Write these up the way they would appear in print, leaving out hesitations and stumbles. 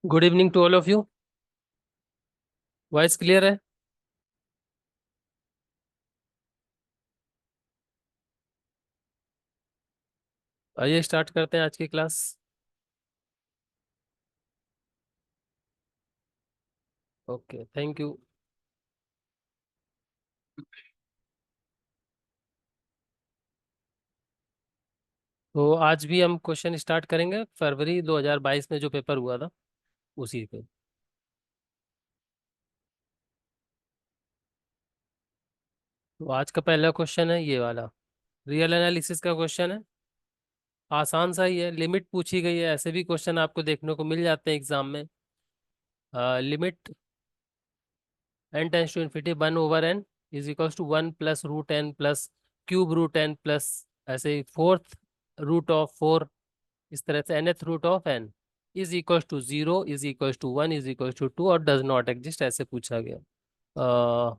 Good evening to all of you. Voice clear है? आइए start करते हैं आज की क्लास। Okay, thank you. तो आज भी हम क्वेश्चन स्टार्ट करेंगे फरवरी 2022 में जो पेपर हुआ था उसी पे। तो आज का पहला क्वेश्चन है ये वाला। रियल एनालिसिस का क्वेश्चन है। आसान सा ही है, लिमिट पूछी गई है। ऐसे भी क्वेश्चन आपको देखने को मिल जाते हैं एग्जाम में। Limit n tends to infinity 1/n is equals to 1 + √n plus cube root n plus ऐसे फोर्थ रूट ऑफ 4, इस तरह से nth root of n is equal to 0 is equal to 1 is equal to 2 और does not exist, ऐसे पूछा गया। अ,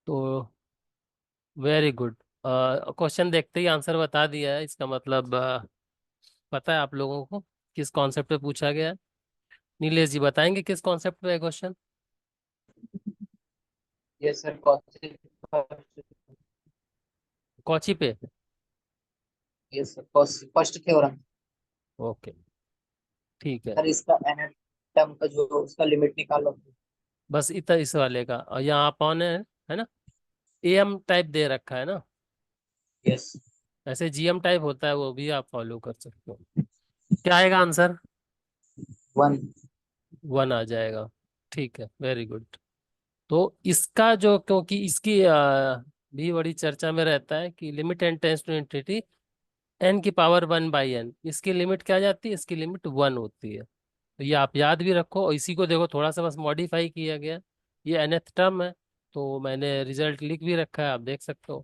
तो very good. Question देखते ही आंसर बता दिया है, इसका मतलब पता है आप लोगों को किस कॉन्सेप्ट पे पूछा गया है। नीलेश जी बताएंगे किस कॉन्सेप्ट पे है क्वेश्चन? Yes sir. कौन कौची पे? Yes sir, first theorem. Okay, ठीक है। सर इसका एनएल टर्म का जो उसका लिमिट निकालो। बस इतना इस वाले का, और यहाँ अपॉन है ना। एम टाइप दे रखा है ना। यस। ऐसे जीएम टाइप होता है, वो भी आप फॉलो कर सकते हो। क्या आएगा आंसर? 1। 1 आ जाएगा। ठीक है, वेरी गुड। तो इसका जो, क्योंकि इसकी भी बड़ी चर्चा में रहता है कि limit n tends to infinity n⁻1/n, इसकी लिमिट क्या जाती है? इसकी लिमिट 1 होती है। तो ये आप याद भी रखो, और इसी को देखो थोड़ा सा बस मॉडिफाई किया गया। ये nth टर्म है, तो मैंने रिजल्ट लिख भी रखा है, आप देख सकते हो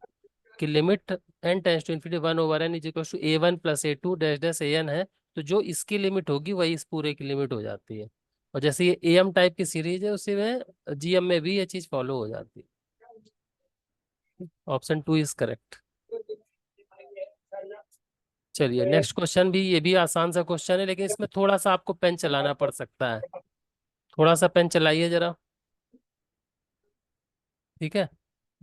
कि limit n tends to infinity 1/n is equal to a1 + a2 dash dash an है। तो जो इसकी लिमिट होगी वही इस पूरे की लिमिट हो जाती है। और जैसे ये एम टाइप की सीरीज है, उसी में जीएम में भी ये चीज फॉलो हो जाती है। Option 2 is correct. चलिए नेक्स्ट क्वेश्चन भी, ये भी आसान सा क्वेश्चन है, लेकिन इसमें थोड़ा सा आपको पेन चलाना पड़ सकता है। थोड़ा सा पेन चलाइए जरा। ठीक है,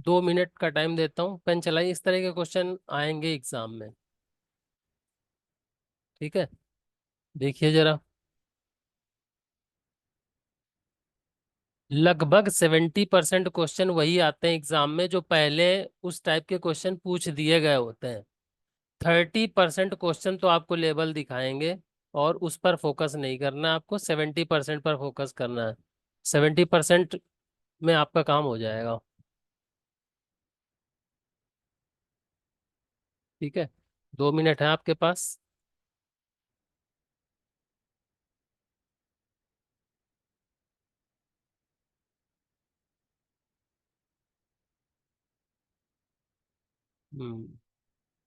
2 मिनट का टाइम देता हूँ, पेन चलाइए। इस तरह के क्वेश्चन आएंगे एग्जाम में। ठीक है, देखिए जरा। लगभग 70% क्वेश्चन वही आते हैं एग्जाम में जो पहले उस टाइप के क्वेश्चन पूछ दिए गए होते हैं। 30% क्वेश्चन तो आपको लेवल दिखाएंगे, और उस पर फोकस नहीं करना है आपको, 70% पर फोकस करना है। 70% में आपका काम हो जाएगा। ठीक है, 2 मिनट है आपके पास।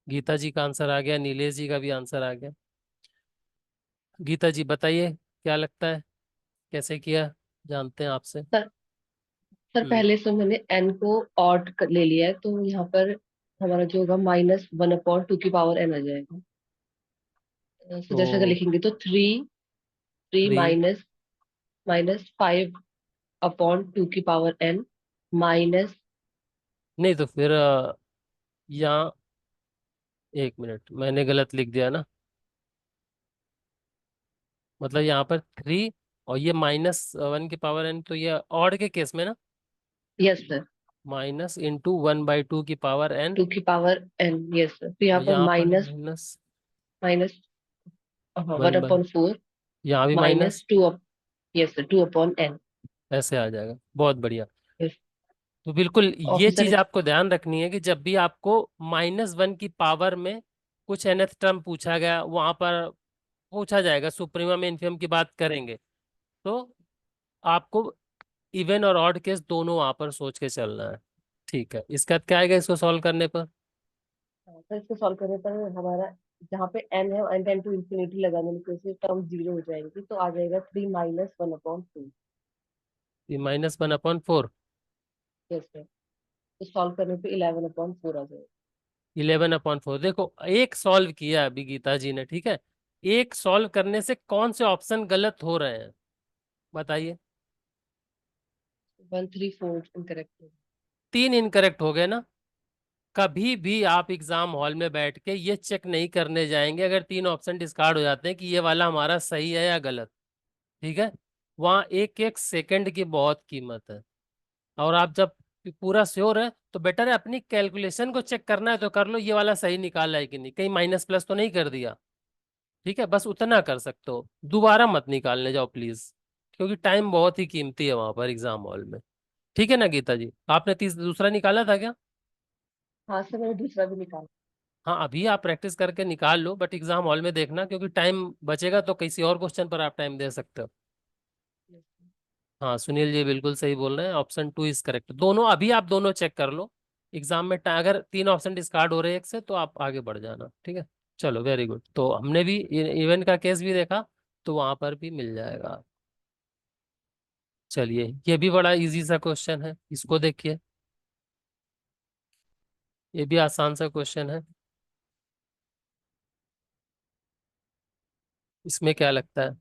गीता जी का आंसर आ गया, नीलेश जी का भी आंसर आ गया। गीता जी बताइए, क्या लगता है कैसे किया, जानते हैं आपसे। सर सर हम्म। पहले से मैंने एन को ले लिया है, तो यहाँ पर हमारा जो होगा -1/2 की पावर n आ जाएगा। तो जैसे अगर तो लिखेंगे तो थ्री थ्री थ्री, माइनस -5/2 की पावर n माइनस। नहीं तो फिर यहाँ 1 मिनट, मैंने गलत लिख दिया ना। मतलब यहाँ पर 3 और ये -1 की पावर n, तो ये ऑड के केस में ना, यस सर। -(1/2 की पावर n). 2 की पावर n, यस सर। तो यहाँ और पर यहाँ पर minus minus minus one one by, upon four यहाँ भी minus, minus two up yes sir, 2/n। ऐसे आ जाएगा। बहुत बढ़िया। यस। तो बिल्कुल ये चीज ऑफिसर। आपको ध्यान रखनी है कि जब भी आपको -1 की पावर में कुछ nth टर्म पूछा गया, वहां पर पूछा जाएगा, सुप्रीमम इन्फिमम की बात करेंगे, तो आपको इवन और ऑड केस दोनों वहां पर सोच के चलना है। ठीक है, इसका क्या आएगा इसको सॉल्व करने पर? सर इसको सॉल्व करने पर हमारा जहाँ पे n है, n टेन टू इंफिनिटी लगाने की वजह से टर्म 0 हो जाएंगी, तो आ जाएगा 3 - 1/2। ये -1/4। Yes sir. तो सॉल्व करने पे 11/4 आ जाएगा। 11/4। देखो एक सॉल्व किया अभी गीता जी ने, ठीक है, एक सॉल्व करने से कौन से ऑप्शन गलत हो रहे हैं बताइए। 1 3 4 इनकरेक्ट। 3 इनकरेक्ट हो गए ना। कभी भी आप एग्जाम हॉल में बैठ के ये चेक नहीं करने जाएंगे अगर 3 ऑप्शन डिस्कार्ड हो जाते हैं कि ये वाला हमारा सही है या गलत, ठीक है। वहां एक एक सेकंड की बहुत कीमत है। और आप जब पूरा श्योर है तो बेटर है अपनी कैलकुलेशन को चेक करना है तो कर लो, ये वाला सही निकाला है कि नहीं, कहीं माइनस प्लस तो नहीं कर दिया, ठीक है, बस उतना कर सकते हो। दोबारा मत निकालने जाओ प्लीज, क्योंकि टाइम बहुत ही कीमती है वहां पर एग्जाम हॉल में। ठीक है ना गीता जी, आपने दूसरा निकाला था क्या? हाँ सर, मैंने दूसरा भी निकाला। हाँ अभी आप प्रैक्टिस करके निकाल लो, बट एग्जाम हॉल में देखना, क्योंकि टाइम बचेगा तो किसी और क्वेश्चन पर आप टाइम दे सकते हो। Yes, sir. हाँ सुनील जी बिल्कुल सही बोल रहे हैं, ऑप्शन 2 इज करेक्ट। दोनों अभी आप दोनों चेक कर लो एग्जाम में, अगर 3 ऑप्शन डिस्कार्ड हो रहे हैं एक से तो आप आगे बढ़ जाना, ठीक है। चलो वेरी गुड, तो हमने भी इवेंट का केस भी देखा, तो वहां पर भी मिल जाएगा। चलिए ये भी बड़ा इजी सा क्वेश्चन है, इसको देखिए, ये भी आसान सा क्वेश्चन है। इसमें क्या लगता है?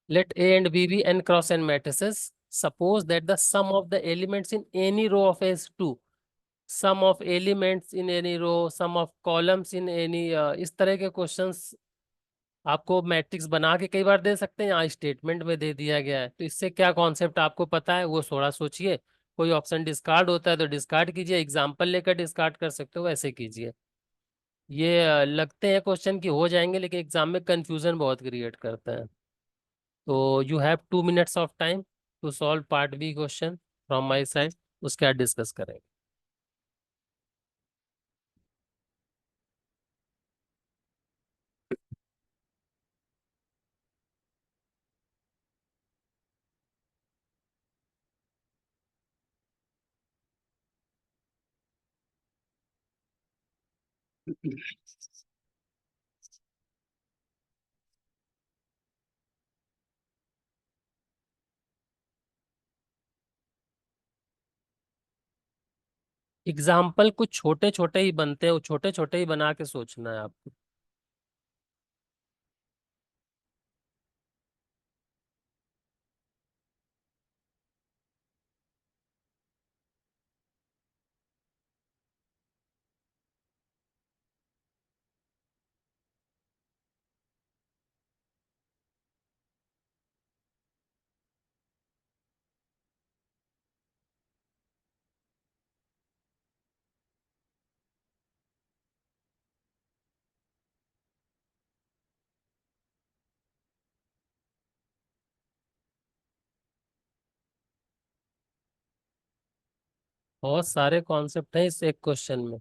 Let A and B be n cross n matrices. Suppose that the sum of the elements in any row of A is 2. Sum of elements in any row, sum of columns in any इस तरह के questions आपको matrix बना के कई बार दे सकते हैं, यहाँ स्टेटमेंट में दे दिया गया है। तो इससे क्या कॉन्सेप्ट आपको पता है वो थोड़ा सोचिए। कोई ऑप्शन डिस्कार्ड होता है तो डिस्कार्ड कीजिए, एग्जाम्पल लेकर डिस्कार्ड कर सकते हो वैसे कीजिए। ये लगते हैं क्वेश्चन की हो जाएंगे, लेकिन एग्जाम में कंफ्यूजन बहुत क्रिएट करते हैं। तो you have 2 minutes of time to solve part B question from my side, उसके बाद डिस्कस करेंगे। एग्जाम्पल कुछ छोटे छोटे ही बनते हैं, वो छोटे छोटे ही बना के सोचना है आपको। बहुत सारे कॉन्सेप्ट हैं इस एक क्वेश्चन में।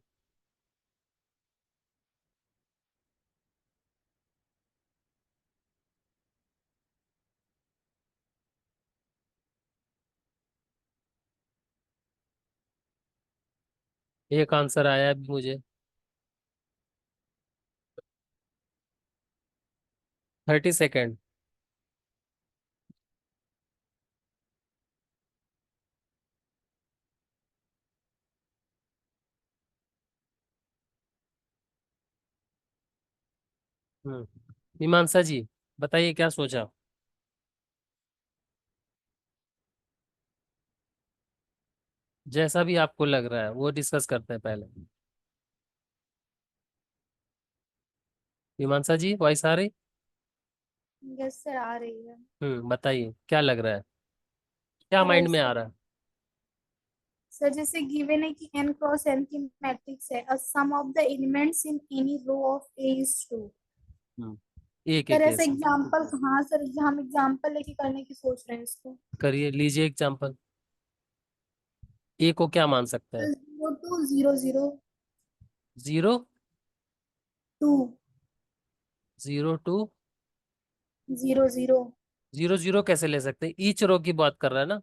एक आंसर आया है मुझे, 30 सेकेंड। मीमांसा जी बताइए क्या सोचा। जैसा भी आपको लग रहा है वो डिस्कस करते हैं पहले। मीमांसा जी वॉइस आ रही? यस सर, आ रही है। बताइए क्या लग रहा है, क्या माइंड में आ सर, रहा है? सर जैसे गिवन है कि n क्रॉस n की मैट्रिक्स है, a sum of the elements in any row of a is 2। Hmm एक एक सर ऐसे केस एग्जांपल, हाँ सर, हम एग्जांपल लेके करने की सोच रहे हैं इसको। करिए, लीजिए एग्जाम्पल। ए को क्या मान सकते हैं? 0 2 0 0 जीरो 2 0 2 0 0। 0 0 कैसे ले सकते हैं? ईच रो की बात कर रहा है ना।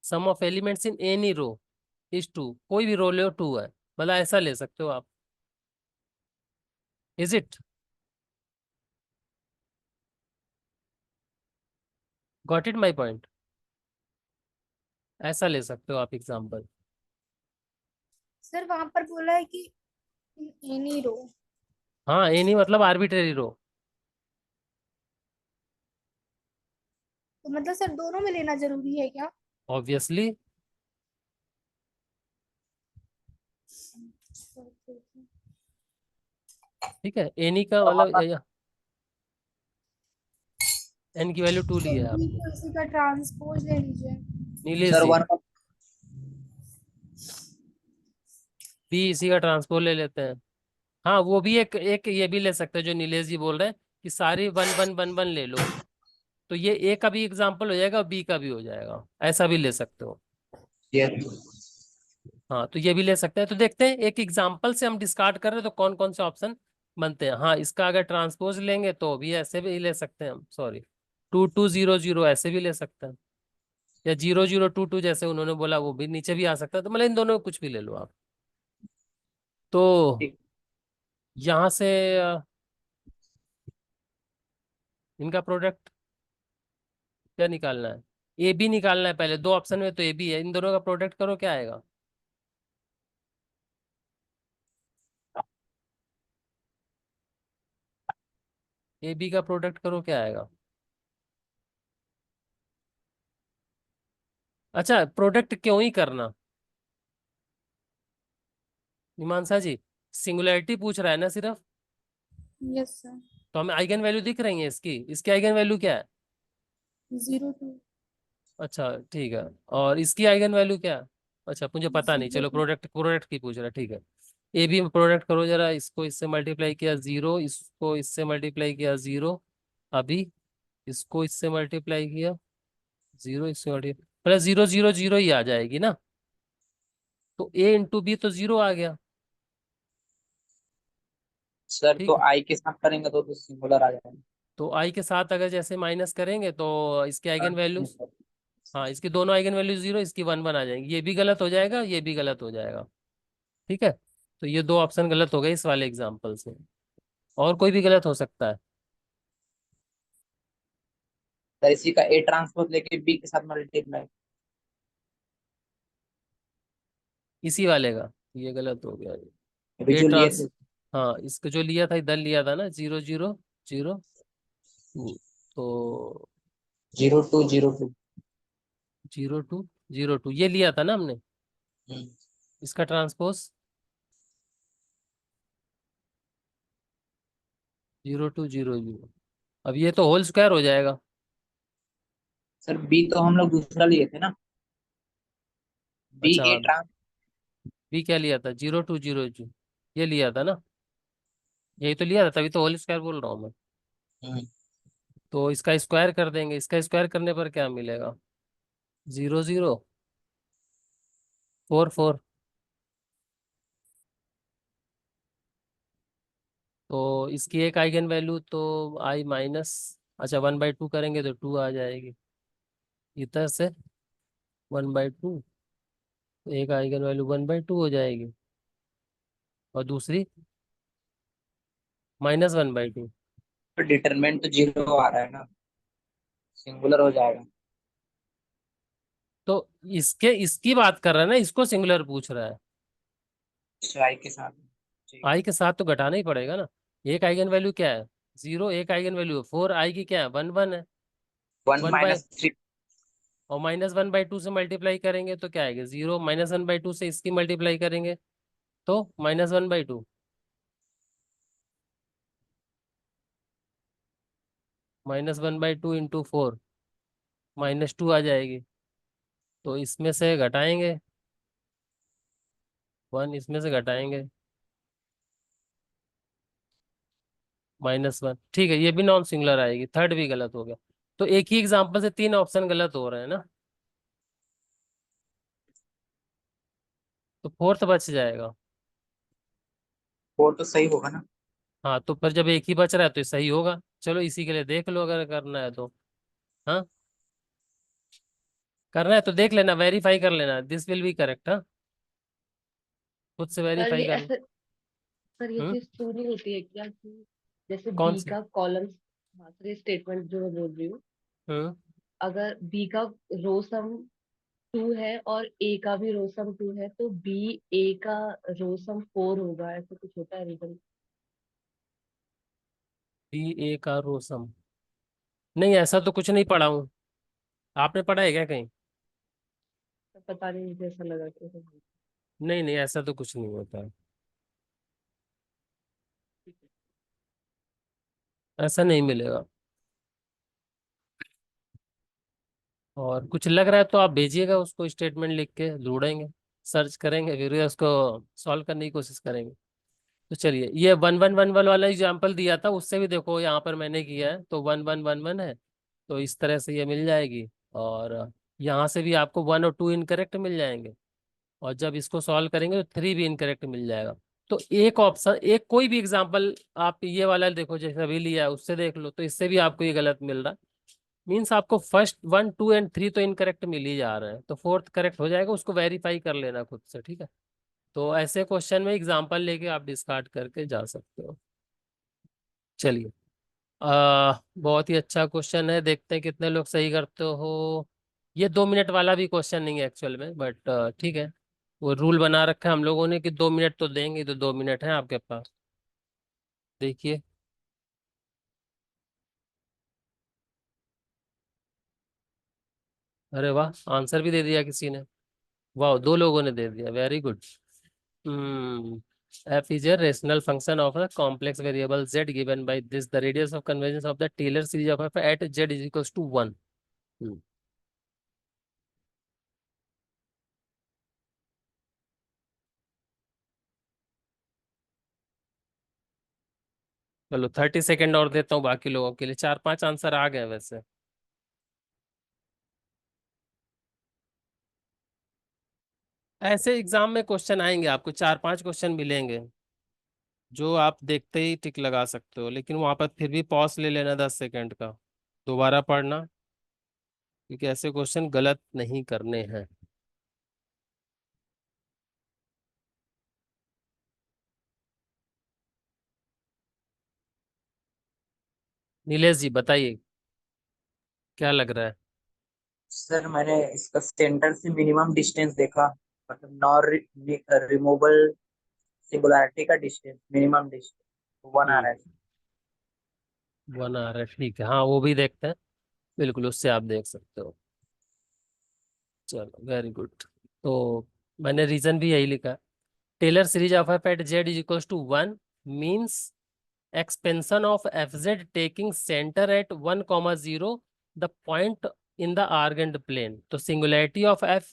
Sum of elements in any row is 2, कोई भी रो ले 2 है, मतलब ऐसा ले सकते हो आप। Is it? Got it my point? ऐसा ले सकते हो आप एग्जाम्पल। सर वहां पर बोला है कि इन एनी रो। हाँ, एनी मतलब आर्बिट्रेरी रो। तो मतलब सर दोनों में लेना जरूरी है क्या? ऑब्वियसली। ठीक है, एनी का तो हम मतलब एन की वैल्यू 2 ली तो है बी आपने। को इसी का ट्रांसपोज ले लीजिए। नीलेश सर जी, 1 बी इसी का ट्रांसपोज ले लेते हैं। हाँ, वो भी एक एक ये भी ले सकते हैं जो नीलेश जी बोल रहे हैं कि सारी वन वन वन वन ले लो, तो ये ए का भी एग्जाम्पल हो जाएगा और बी का भी हो जाएगा, ऐसा भी ले सकते हो। यस हाँ, तो ये भी ले सकते हैं। तो देखते हैं एक एग्जाम्पल से हम डिस्कार्ड कर रहे हैं तो कौन कौन से ऑप्शन बनते हैं। हाँ, इसका अगर ट्रांसपोज लेंगे तो भी ऐसे भी ले सकते हैं हम, सॉरी 2200 ऐसे भी ले सकते हैं, या 0022 जैसे उन्होंने बोला वो भी नीचे भी आ सकता है, तो मतलब इन दोनों में कुछ भी ले लो आप। तो ठीक। यहाँ से इनका प्रोडक्ट क्या निकालना है? ए बी निकालना है पहले, दो ऑप्शन में तो ए बी है, इन दोनों का प्रोडक्ट करो क्या आएगा? ए बी का प्रोडक्ट करो क्या आएगा? अच्छा, प्रोडक्ट क्यों ही करना मीमांसा जी? सिंगुलैरिटी पूछ रहा है ना सिर्फ, यस सर। तो हमें आइगन वैल्यू दिख रही है इसकी, इसकी आइगन वैल्यू क्या है? 02। अच्छा ठीक है, और इसकी आइगन वैल्यू क्या है? अच्छा मुझे पता नहीं, जीरो चलो टू। प्रोडक्ट प्रोडक्ट की पूछ रहा है, ठीक है। ए बी में प्रोडक्ट करो जरा, इसको इससे मल्टीप्लाई किया 0, इसको इससे मल्टीप्लाई किया 0, अभी इसको इससे मल्टीप्लाई किया 0, इससे मल्टीप्लाई मतलब 0 0 0 ही आ जाएगी ना, तो ए इंटू बी तो 0 आ गया। सर तो ठीक है, आई के साथ करेंगे तो सिंगुलर आ जाएगा। तो आई के साथ अगर जैसे माइनस करेंगे तो इसके आइगन वैल्यूज, हाँ इसकी दोनों आइगन वैल्यू 0, इसकी 1 1 आ जाएंगी, ये भी गलत हो जाएगा, ये भी गलत हो जाएगा। ठीक है, तो ये दो ऑप्शन गलत हो गए इस वाले एग्जाम्पल से, और कोई भी गलत हो सकता है। सर इसी का ए ट्रांसपोज लेके बी के साथ मल्टीप्लाई। इसी वाले का ये गलत हो गया। अभी ए जो लिए ट्रांस, थे हाँ इसको जो लिया था इधर लिया था ना 0 0 0 2, तो 0202। 02 02 ये लिया था ना हमने, इसका ट्रांसपोज 0200, अब ये तो होल स्क्वायर हो जाएगा। सर बी तो हम लोग दूसरा लिए थे ना, बी अच्छा, ए ट्रांस। बी क्या लिया था? 0200, ये लिया था ना, यही तो लिया था, तभी तो होल स्क्वायर बोल रहा हूँ मैं। तो इसका स्क्वायर कर देंगे, इसका स्क्वायर करने पर क्या मिलेगा? 0044। तो इसकी एक आइगन वैल्यू तो आई माइनस, अच्छा 1/2 करेंगे तो 2 आ जाएगी, इधर से 1/2, एक आइगन वैल्यू 1/2 हो जाएगी, और दूसरी -1/2। तो डिटरमिनेंट तो 0 आ रहा है ना, सिंगुलर हो जाएगा। तो इसके इसकी बात कर रहा है ना, इसको सिंगुलर पूछ रहा है। अच्छा आई के साथ। ठीक। आई के साथ तो घटाना ही पड़ेगा ना, एक आइगन वैल्यू क्या है? 0, एक आइगन वैल्यू 4, आई की क्या है? 1 1 है। वन 1 माइनस थ्री और -1/2 से मल्टीप्लाई करेंगे तो क्या आएगा? 0, -1/2 से इसकी मल्टीप्लाई करेंगे तो -1/2, -1/2 इंटू 4, -2 आ जाएगी, तो इसमें से घटाएंगे 1, इसमें से घटाएंगे -1, ठीक है, ये भी नॉन सिंगुलर आएगी, थर्ड भी गलत हो गया। तो एक ही एग्जांपल से तीन ऑप्शन गलत हो रहे हैं ना, तो फोर्थ बच जाएगा। फोर तो सही होगा ना। हाँ, तो पर जब एक ही बच रहा है तो ये सही होगा, चलो इसी के लिए देख लो अगर करना है तो। हाँ, करना है तो देख लेना, वेरीफाई कर लेना, दिस विल बी करेक्ट। हाँ, खुद से सर वेरीफाई ये कर लो। ऐसे, सर ये हम्म, चीज तो नहीं होती है क्या कि जैसे कौन बी सी? का कॉलम, हाँ सर ये स्टेटमेंट जो मैं बोल रही हूँ, हम्म, अगर बी का रो सम टू है और ए का भी रोसम टू है, तो बी ए का रोसम फोर होगा, ऐसे कुछ होता है रीजन। बी ए का रोसम, नहीं ऐसा तो कुछ नहीं पढ़ा हूँ। आपने पढ़ा है क्या कहीं? पता नहीं, मुझे ऐसा लगा कि नहीं नहीं, ऐसा तो कुछ नहीं होता है, ऐसा नहीं मिलेगा। और कुछ लग रहा है तो आप भेजिएगा उसको, स्टेटमेंट लिख के ढूंढेंगे, सर्च करेंगे, फिर उसको सॉल्व करने की कोशिश करेंगे। तो चलिए, ये 1 1 1 1 वाला एग्जाम्पल दिया था, उससे भी देखो यहाँ पर मैंने किया है, तो 1 1 1 1 है, तो इस तरह से ये मिल जाएगी। और यहाँ से भी आपको 1 और 2 इनकरेक्ट मिल जाएंगे, और जब इसको सॉल्व करेंगे तो 3 भी इनकरेक्ट मिल जाएगा। तो एक ऑप्शन, एक कोई भी एग्जाम्पल आप ये वाला देखो, जैसे अभी लिया है उससे देख लो, तो इससे भी आपको ये गलत मिल रहा है। मीन्स आपको फर्स्ट 1 2 एंड 3 तो इनकरेक्ट मिल ही जा रहे हैं, तो फोर्थ करेक्ट हो जाएगा, उसको वेरीफाई कर लेना खुद से, ठीक है। तो ऐसे क्वेश्चन में एग्जाम्पल लेके आप डिस्कार्ड करके जा सकते हो। चलिए, बहुत ही अच्छा क्वेश्चन है, देखते हैं कितने लोग सही करते हो। ये 2 मिनट वाला भी क्वेश्चन नहीं है एक्चुअल में, बट ठीक है, वो रूल बना रखा है हम लोगों ने कि 2 मिनट तो देंगे, तो 2 मिनट है आपके पास। देखिए, अरे वाह, आंसर भी दे दिया किसी ने, वाह, 2 लोगों ने दे दिया, very good. Hmm. F is a rational function of a complex variable z given by this. The radius of convergence of the Taylor series of f at z is equals to 1. Hmm. चलो 30 second और देता हूँ बाकी लोगों के लिए, 4 5 answer आ गए वैसे। ऐसे एग्जाम में क्वेश्चन आएंगे, आपको 4 5 क्वेश्चन मिलेंगे जो आप देखते ही टिक लगा सकते हो, लेकिन वहां पर फिर भी पॉज ले लेना 10 सेकेंड का, दोबारा पढ़ना, क्योंकि ऐसे क्वेश्चन गलत नहीं करने हैं। नीलेश जी बताइए, क्या लग रहा है? सर मैंने इसका सेंटर से मिनिमम डिस्टेंस देखा, मतलब नॉन रिमूवल सिंगुलैरिटी का डिस्टेंस, मिनिमम डिस्टेंस 1 आ हम्म, रहा है। 1 आ रहा है, ठीक है, हाँ वो भी देखते हैं, बिल्कुल उससे आप देख सकते हो। चलो वेरी गुड। तो मैंने रीजन भी यही लिखा, Taylor series of f at z is equals to 1 means expansion of fz taking center at 1 0 the point in the argand plane, तो singularity of f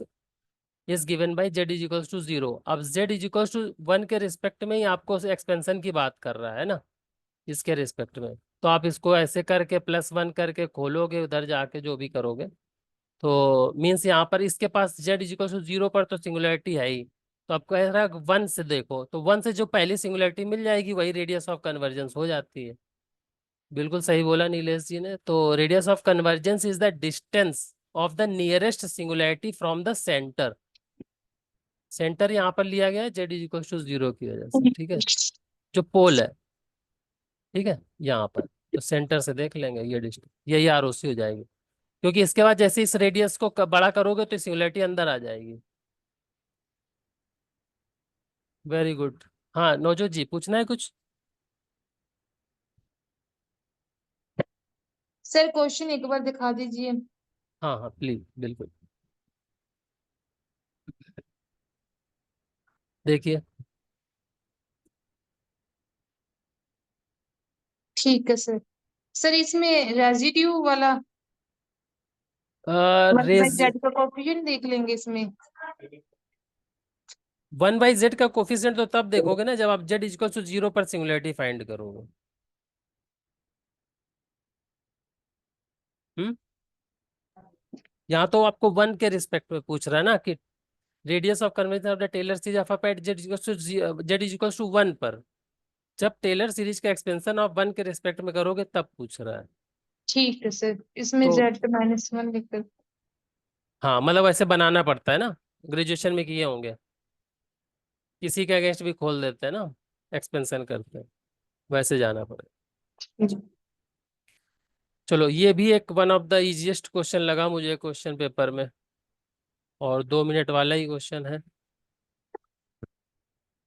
is given by z is equals to 0। अब z is equals to 1 के respect में ही आपको expansion की बात कर रहा है ना, इसके रिस्पेक्ट में, तो आप इसको ऐसे करके +1 करके खोलोगे, उधर जाके जो भी करोगे, तो मीन्स यहाँ पर इसके पास z इज इक्वल टू 0 पर तो सिंगुलैरिटी है ही, तो आपको कह रहा है 1 से देखो, तो 1 से जो पहली सिंगुलैरिटी मिल जाएगी वही रेडियस ऑफ कन्वर्जेंस हो जाती है। बिल्कुल सही बोला नीलेश जी ने, तो radius of convergence is the distance of the nearest singularity from the centre. Centre यहाँ पर लिया गया है z इज इक्वल टू 0 की वजह से, ठीक है, जो पोल है, ठीक है, यहाँ पर, तो सेंटर से देख लेंगे ये डिस्टेंस, यही आरओसी हो जाएगी, क्योंकि इसके बाद जैसे इस रेडियस को बड़ा करोगे तो सिंगुलैरिटी अंदर आ जाएगी। Very good. हाँ नवजोत जी, पूछना है कुछ? सर क्वेश्चन एक बार दिखा दीजिए। हाँ हाँ प्लीज, बिल्कुल, देखिए, ठीक है सर। सर इसमें रेजिड्यू वाला वन बाई रेज जेड का कोफिशिएंट देख लेंगे इसमें। 1/z का कोफिशिएंट तो तब देखोगे ना जब आप z इक्वल टू 0 पर सिंगुलैरिटी फाइंड करोगे। हम्म, यहाँ तो आपको 1 के रिस्पेक्ट में पूछ रहा है ना, कि radius of curvature of the Taylor series of at z equal to 1 पर, जब टेलर सीरीज का एक्सपेंशन ऑफ 1 के रिस्पेक्ट में करोगे तब पूछ रहा है। ठीक है सर, इसमें तो जेड -1 लिखकर। हाँ, मतलब ऐसे बनाना पड़ता है ना, ग्रेजुएशन में किए होंगे, किसी के अगेंस्ट भी खोल देते हैं ना, एक्सपेंशन करते हैं, वैसे जाना पड़ेगा। जी। चलो, ये भी एक one of the easiest question लगा मुझे क्वेश्चन पेपर में। और 2 मिनट वाला ही क्वेश्चन है।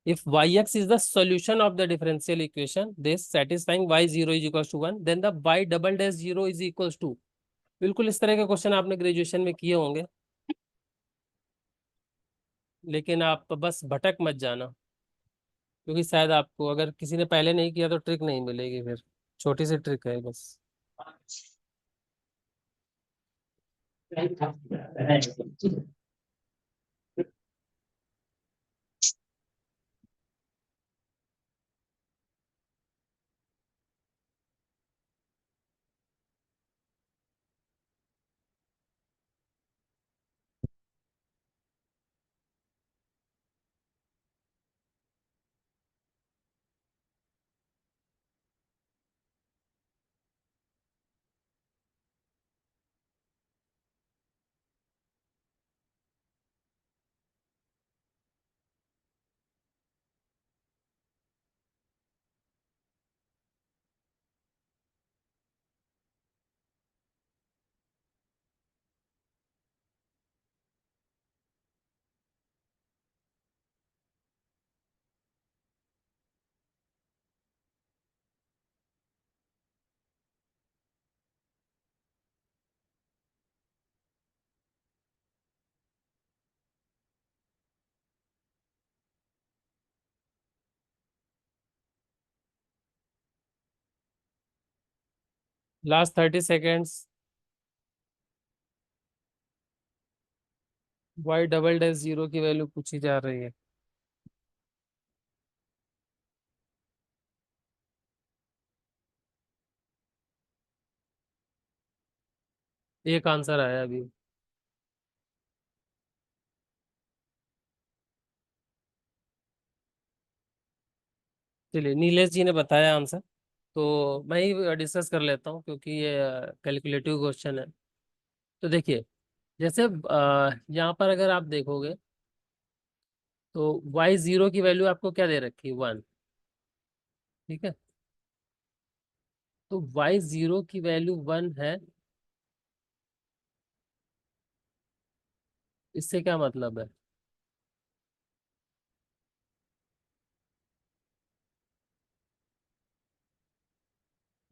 If yx is the solution of the differential equation, this satisfying y0 is equals to 1, then the y double dash 0 is equals to। बिल्कुल इस तरह के क्वेश्चन आपने ग्रेजुएशन में किए होंगे, लेकिन आप बस भटक मत जाना, क्योंकि शायद आपको अगर किसी ने पहले नहीं किया तो ट्रिक नहीं मिलेगी फिर। छोटी सी ट्रिक है बस। Last 30 seconds. y double dash 0 की वैल्यू पूछी जा रही है। एक आंसर आया अभी। चलिए, नीलेश जी ने बताया आंसर, तो मैं ही डिस्कस कर लेता हूँ क्योंकि ये कैलकुलेटिव क्वेश्चन है। तो देखिए, जैसे यहाँ पर अगर आप देखोगे तो y0 की वैल्यू आपको क्या दे रखी है, 1। ठीक है, तो y0 की वैल्यू 1 है। इससे क्या मतलब है,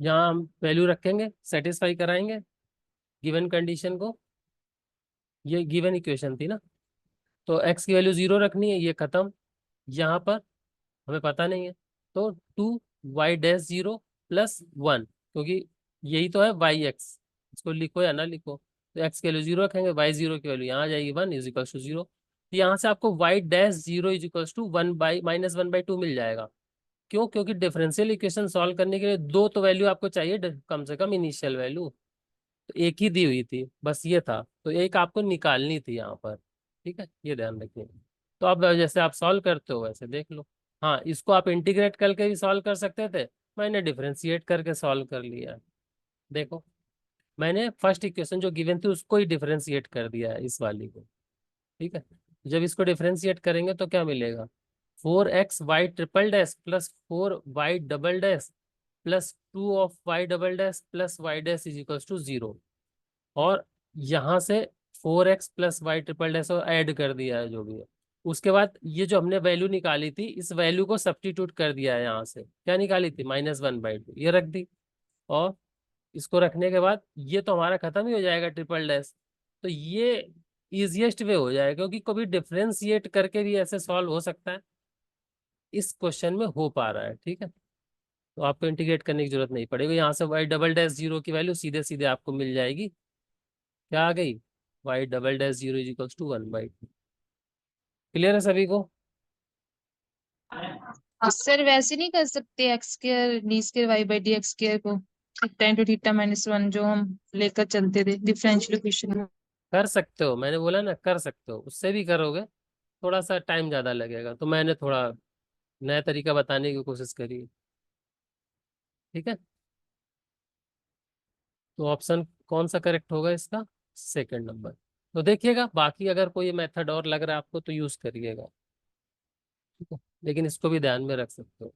यहाँ हम वैल्यू रखेंगे, सेटिस्फाई कराएंगे गिवन कंडीशन को। ये गिवन इक्वेशन थी ना, तो x की वैल्यू 0 रखनी है, ये खत्म। यहाँ पर हमें पता नहीं है, तो 2y डैश 0 +1, क्योंकि यही तो है yx। इसको लिखो या ना लिखो, तो x की वैल्यू 0 रखेंगे, y0 की वैल्यू यहाँ आ जाएगी 1 इज इक्वल टू 0। तो यहाँ से आपको y dash 0 is equal to 1/-1/2 मिल जाएगा। क्यों? क्योंकि डिफरेंशियल इक्वेशन सॉल्व करने के लिए दो तो वैल्यू आपको चाहिए, कम से कम इनिशियल वैल्यू। तो एक ही दी हुई थी, बस ये था, तो एक आपको निकालनी थी यहाँ पर। ठीक है, ये ध्यान रखिए। तो अब जैसे आप सॉल्व करते हो वैसे देख लो। हाँ, इसको आप इंटीग्रेट करके भी सॉल्व कर सकते थे, मैंने डिफरेंशिएट करके सॉल्व कर लिया। देखो, मैंने फर्स्ट इक्वेशन जो गिवन थी उसको ही डिफरेंशिएट कर दिया है, इस वाली को। ठीक है, जब इसको डिफरेंशिएट करेंगे तो क्या मिलेगा, 4xy triple dash +4y double dash +2 of y double dash +y dash is equal to 0। और यहाँ से 4x + y ट्रिपल डैश और ऐड कर दिया है जो भी है। उसके बाद ये जो हमने वैल्यू निकाली थी, इस वैल्यू को सब्स्टिट्यूट कर दिया है। यहाँ से क्या निकाली थी, -1/2, ये रख दी। और इसको रखने के बाद ये तो हमारा खत्म ही हो जाएगा ट्रिपल डैश। तो ये इजिएस्ट वे हो जाएगा, क्योंकि कभी डिफरेंशिएट करके भी ऐसे सॉल्व हो सकता है, इस क्वेश्चन में हो पा रहा है। ठीक है, तो आपको इंटीग्रेट करने की जरूरत नहीं पड़ेगी, यहाँ से y डबल डैश 0 की वैल्यू सीधे सीधे आपको मिल जाएगी। क्या आ गई, y double dash 0 is equal to 1/2। Clear है सभी को? सर वैसे नहीं कर सकते x² d² y/dx² को tan to थीटा -1 जो हम लेकर चलते थे डिफरेंशियल इक्वेशन में। कर सकते हो, मैंने बोला ना कर सकते हो, उससे भी करोगे थोड़ा सा टाइम ज़्यादा लगेगा, तो मैंने थोड़ा नया तरीका बताने की कोशिश करी है। ठीक है, तो ऑप्शन कौन सा करेक्ट होगा इसका, सेकंड नंबर। तो देखिएगा, बाकी अगर कोई मेथड और लग रहा है आपको तो यूज करिएगा। ठीक है, लेकिन इसको भी ध्यान में रख सकते हो।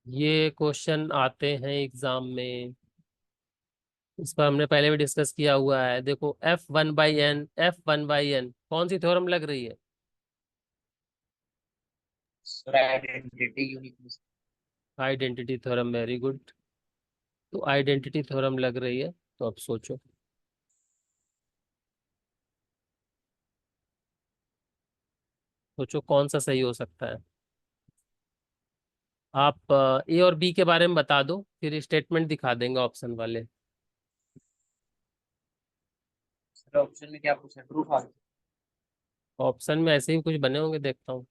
ये क्वेश्चन आते हैं एग्जाम में इस पर हमने पहले भी डिस्कस किया हुआ है। देखो F1/n, F1/n कौन सी थ्योरम लग रही है? Sir identity uniqueness. Identity theorem, very good. तो आइडेंटिटी थ्योरम लग रही है, तो अब सोचो। सोचो कौन सा सही हो सकता है। आप ए और बी के बारे में बता दो, फिर स्टेटमेंट दिखा देंगे ऑप्शन वाले। सर ऑप्शन में क्या पूछा, ट्रू फॉल्स? ऑप्शन में ऐसे ही कुछ बने होंगे, देखता हूँ।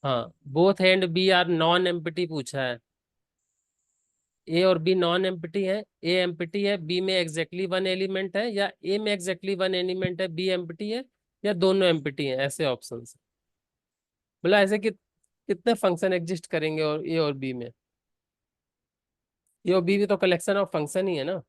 हाँ, both and B are non empty पूछा है। ए और बी नॉन एम्प्टी है, ए एम्प्टी है, बी में एग्जैक्टली वन एलिमेंट है, या ए में एग्जैक्टली वन एलिमेंट है, बी एम्प्टी है, या दोनों एम्प्टी है, ऐसे ऑप्शन। बोला ऐसे कि कितने फंक्शन एग्जिस्ट करेंगे और ए और बी में? ए और बी भी तो कलेक्शन ऑफ फंक्शन ही है ना।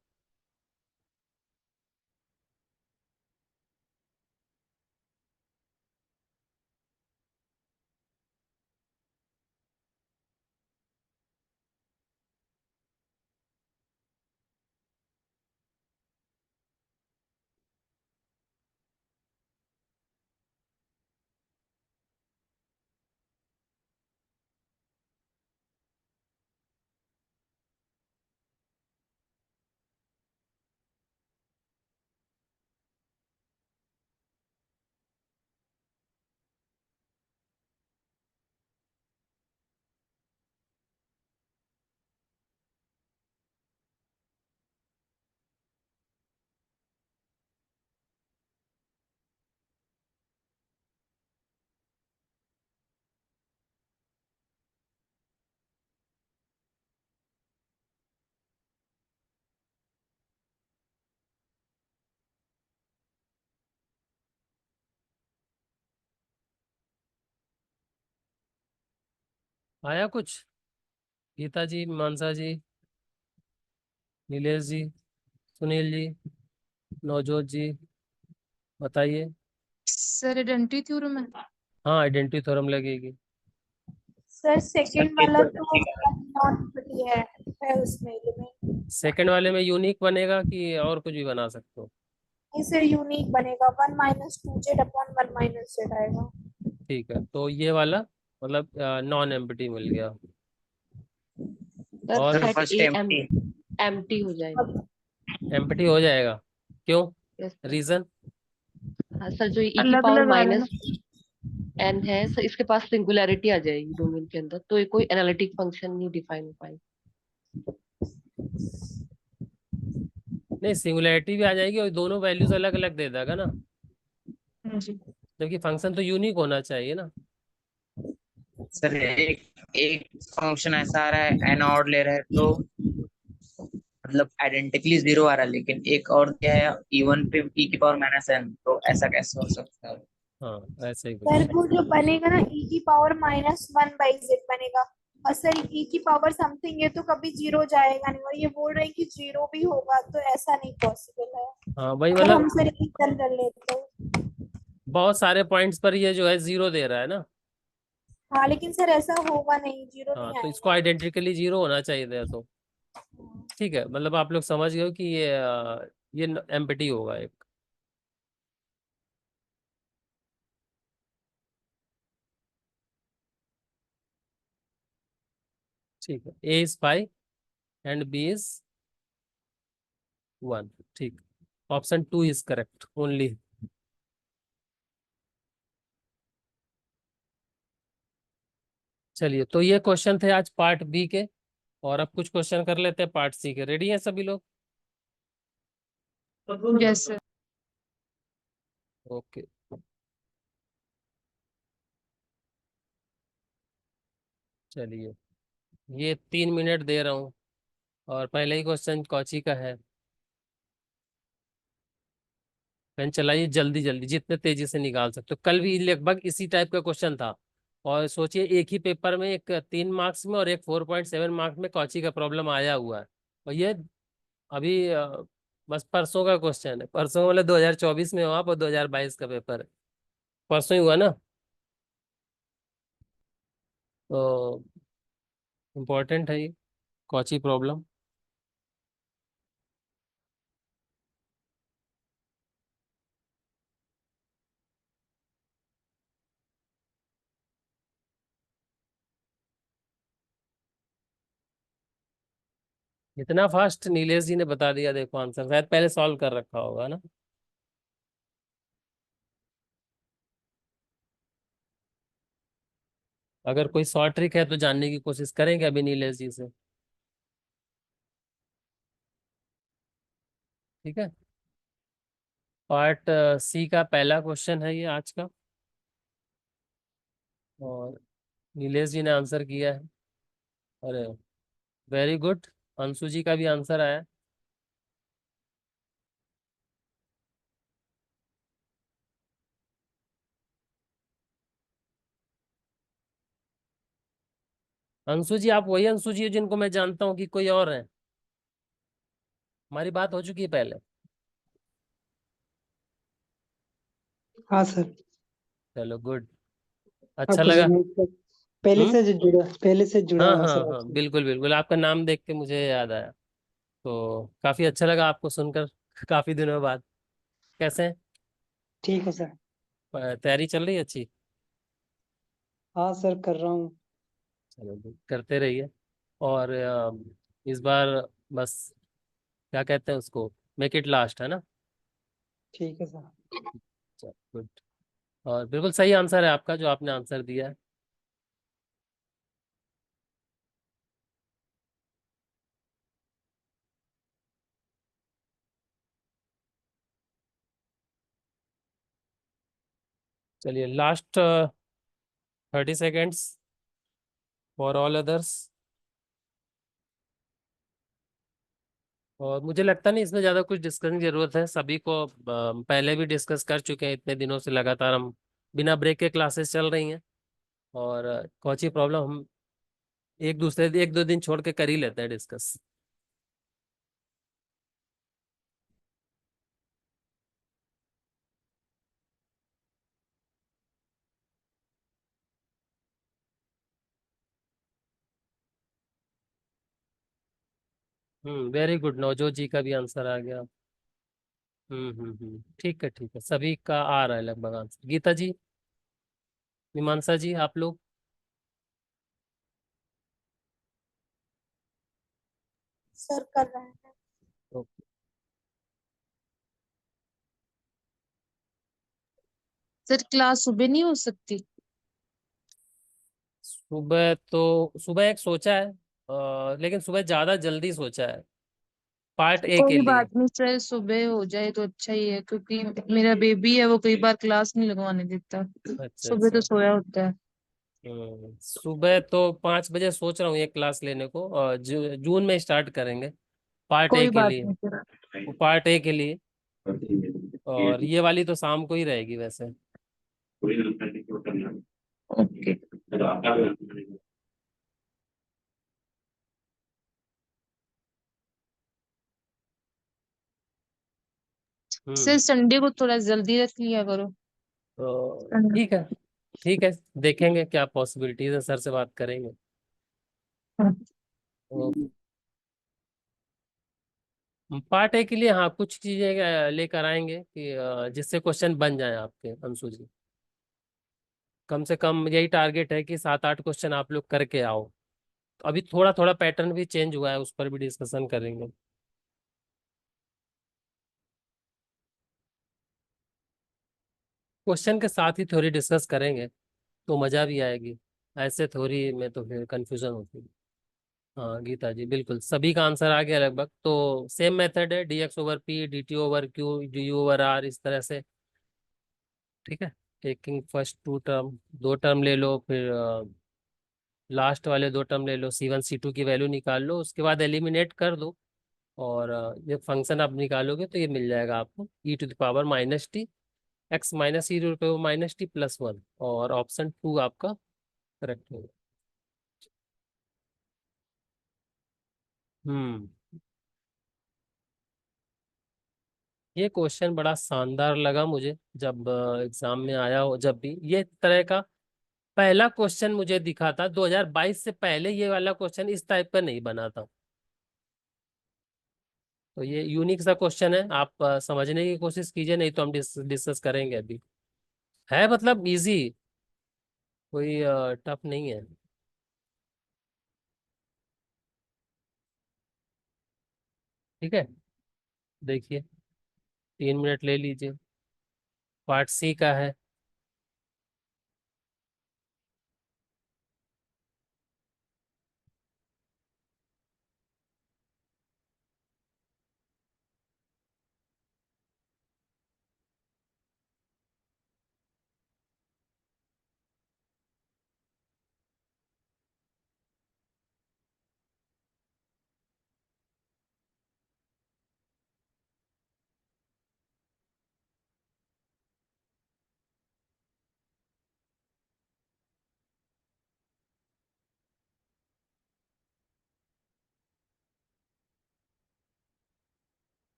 आया कुछ? गीता जी, मानसा जी, नीलेश जी, सुनील जी, नवजोत जी, बताइए। सर आइडेंटिटी थ्योरम है। हाँ, आइडेंटिटी थ्योरम लगेगी। सर सर सेकंड वाला पेपर तो नॉन है उसमें एलिमेंट। सेकंड वाले में यूनिक बनेगा कि और कुछ भी बना सकते हो? नहीं सर, यूनिक बनेगा, 1 - 2z/1 - z आएगा। ठीक है, तो ये वाला मतलब नॉन एम्प्टी मिल गया। सर और sir set first A empty. Empty हो जाएगा। अब एम्प्टी हो जाएगा? क्यों? Yes sir. रीजन? हाँ सर, जो ई की अलग पावर अलग आ रहे हैं ना। माइनस एन है सर, इसके पास सिंगुलैरिटी आ जाएगी डोमेन के अंदर, तो ये कोई एनालिटिक फंक्शन नहीं डिफाइन हो पाएगा। नहीं, सिंगुलैरिटी भी आ जाएगी और दोनों वैल्यूज अलग अलग दे देगा ना, हाँ जी। जबकि फंक्शन तो यूनिक होना चाहिए ना। सर एक एक फंक्शन ऐसा आ रहा है, एन ऑड ले रहा है तो मतलब आइडेंटिकली जीरो आ रहा है, लेकिन एक और क्या है, इवन पे ई की पावर -n, तो ऐसा कैसे हो सकता है? हाँ, ऐसे ही सर कुछ। वो जो बनेगा ना, e⁻1/z बनेगा। और सर e की पावर समथिंग है तो कभी जीरो जाएगा नहीं, और ये बोल रहे हैं कि जीरो भी होगा, तो ऐसा नहीं पॉसिबल है। हाँ वही, तो मतलब हम सर एक जनरल लेते हैं। बहुत सारे पॉइंट्स पर ये जो है जीरो दे रहा है ना। हाँ लेकिन सर ऐसा होगा नहीं, जीरो हाँ, नहीं तो इसको आएगा। आइडेंटिकली जीरो होना चाहिए था, तो ठीक है, मतलब आप लोग समझ गए हो कि ये एम्प्टी होगा एक। ठीक है, ए इज 5 एंड बी इज 1। ठीक, ऑप्शन 2 इज करेक्ट ओनली। चलिए, तो ये क्वेश्चन थे आज पार्ट बी के, और अब कुछ क्वेश्चन कर लेते हैं पार्ट सी के। रेडी हैं सभी लोग? Yes sir. ओके, चलिए, ये 3 मिनट दे रहा हूँ, और पहले ही क्वेश्चन कौची का है। पेन चलाइए जल्दी जल्दी, जितने तेजी से निकाल सकते हो। कल भी लगभग इसी टाइप का क्वेश्चन था, और सोचिए एक ही पेपर में, एक 3 मार्क्स में और एक 4.7 मार्क्स में कौची का प्रॉब्लम आया हुआ है। और ये अभी बस परसों का क्वेश्चन है। परसों मतलब 2024 में हुआ, और 2022 का पेपर है। परसों ही हुआ ना, तो इम्पोर्टेंट है ये कौची प्रॉब्लम। इतना फास्ट नीलेश जी ने बता दिया, देखो आंसर शायद पहले सॉल्व कर रखा होगा ना। अगर कोई शॉर्ट ट्रिक है तो जानने की कोशिश करेंगे अभी नीलेश जी से। ठीक है, पार्ट सी का पहला क्वेश्चन है ये आज का, और नीलेश जी ने आंसर किया है। अरे वेरी गुड, अंशु जी का भी आंसर आया। अंशु जी, आप वही अंशु जी हो जिनको मैं जानता हूँ कि कोई और है? हमारी बात हो चुकी है पहले। हाँ सर। चलो गुड, अच्छा आपको लगा। सुनिए सर, पहले हम्म। से जो जुड़ा, पहले से जुड़ा हाँ हुआ हाँ सर हाँ, आपसे। बिल्कुल बिल्कुल, आपका नाम देख के मुझे याद आया। तो काफी अच्छा लगा आपको सुनकर काफी दिनों बाद। कैसे हैं? ठीक है सर। तैयारी चल रही है अच्छी? हाँ सर, कर रहा हूँ। चलो good, करते रहिए। और इस बार बस, क्या कहते हैं उसको, मेक इट लास्ट, है ना? ठीक है सर। चलो गुड। और बिल्कुल सही आंसर है आपका जो आपने आंसर दिया है। चलिए last 30 seconds for all others. और मुझे लगता नहीं इसमें ज़्यादा कुछ डिस्कशन की जरूरत है, सभी को पहले भी डिस्कस कर चुके हैं, इतने दिनों से लगातार हम बिना ब्रेक के क्लासेस चल रही हैं। और कौन सी प्रॉब्लम, हम एक दूसरे एक दो दिन छोड़ के कर ही लेते हैं डिस्कस। वेरी गुड, नवजोत जी का भी आंसर आ गया। ठीक है ठीक है, सभी का आ रहा है लगभग आंसर। गीता जी, मीमांसा जी, आप लोग? सर कर रहे हैं। तो सर क्लास सुबह नहीं हो सकती? सुबह तो सुबह एक सोचा है, लेकिन सुबह ज़्यादा जल्दी सोचा है पार्ट ए के कोई लिए। बात नहीं सर, सुबह हो जाए तो अच्छा ही है, क्योंकि मेरा बेबी है, वो कई बार क्लास नहीं लगवाने देता। अच्छा सुबह तो अच्छा। सोया होता है। सुबह तो 5 बजे सोच रहा हूँ एक क्लास लेने को, और जून में स्टार्ट करेंगे पार्ट ए कोई के बात लिए। नहीं सर। वो पार्ट ए के लिए, और ये वाली तो शाम को ही रहेगी वैसे। ओके। सर हम्म। संडे को थोड़ा जल्दी रख लिया करो। तो ठीक है, देखेंगे क्या पॉसिबिलिटीज है, सर से बात करेंगे। तो पार्ट ए के लिए हाँ कुछ चीजें लेकर आएंगे कि जिससे क्वेश्चन बन जाए आपके, अंशु जी। कम से कम यही टारगेट है कि 7-8 क्वेश्चन आप लोग करके आओ। तो अभी थोड़ा थोड़ा पैटर्न भी चेंज हुआ है, उस पर भी डिस्कशन करेंगे। क्वेश्चन के साथ ही थोड़ी डिस्कस करेंगे तो मजा भी आएगी, ऐसे थोड़ी में तो फिर कंफ्यूजन होती है। हाँ गीता जी, बिल्कुल सभी का आंसर आ गया लगभग। तो सेम मेथड है, dx/p, dt/q, du/r, इस तरह से। ठीक है, टेकिंग फर्स्ट 2 टर्म, 2 टर्म ले लो, फिर लास्ट वाले 2 टर्म ले लो, C1 C2 की वैल्यू निकाल लो, उसके बाद एलिमिनेट कर दो। और ये फंक्शन आप निकालोगे तो ये मिल जाएगा आपको, e⁻−t, x−e⁻t+1, और ऑप्शन 2 आपका करेक्ट होगा। हम्म। ये क्वेश्चन बड़ा शानदार लगा मुझे जब एग्जाम में आया हो, जब भी ये तरह का पहला क्वेश्चन मुझे दिखा था 2022 से पहले, ये वाला क्वेश्चन इस टाइप का नहीं बना था। तो ये यूनिक सा क्वेश्चन है, आप समझने की कोशिश कीजिए, नहीं तो हम डिस्कस करेंगे अभी। है मतलब इजी, कोई टफ नहीं है। ठीक है, देखिए 3 मिनट ले लीजिए। पार्ट सी का है।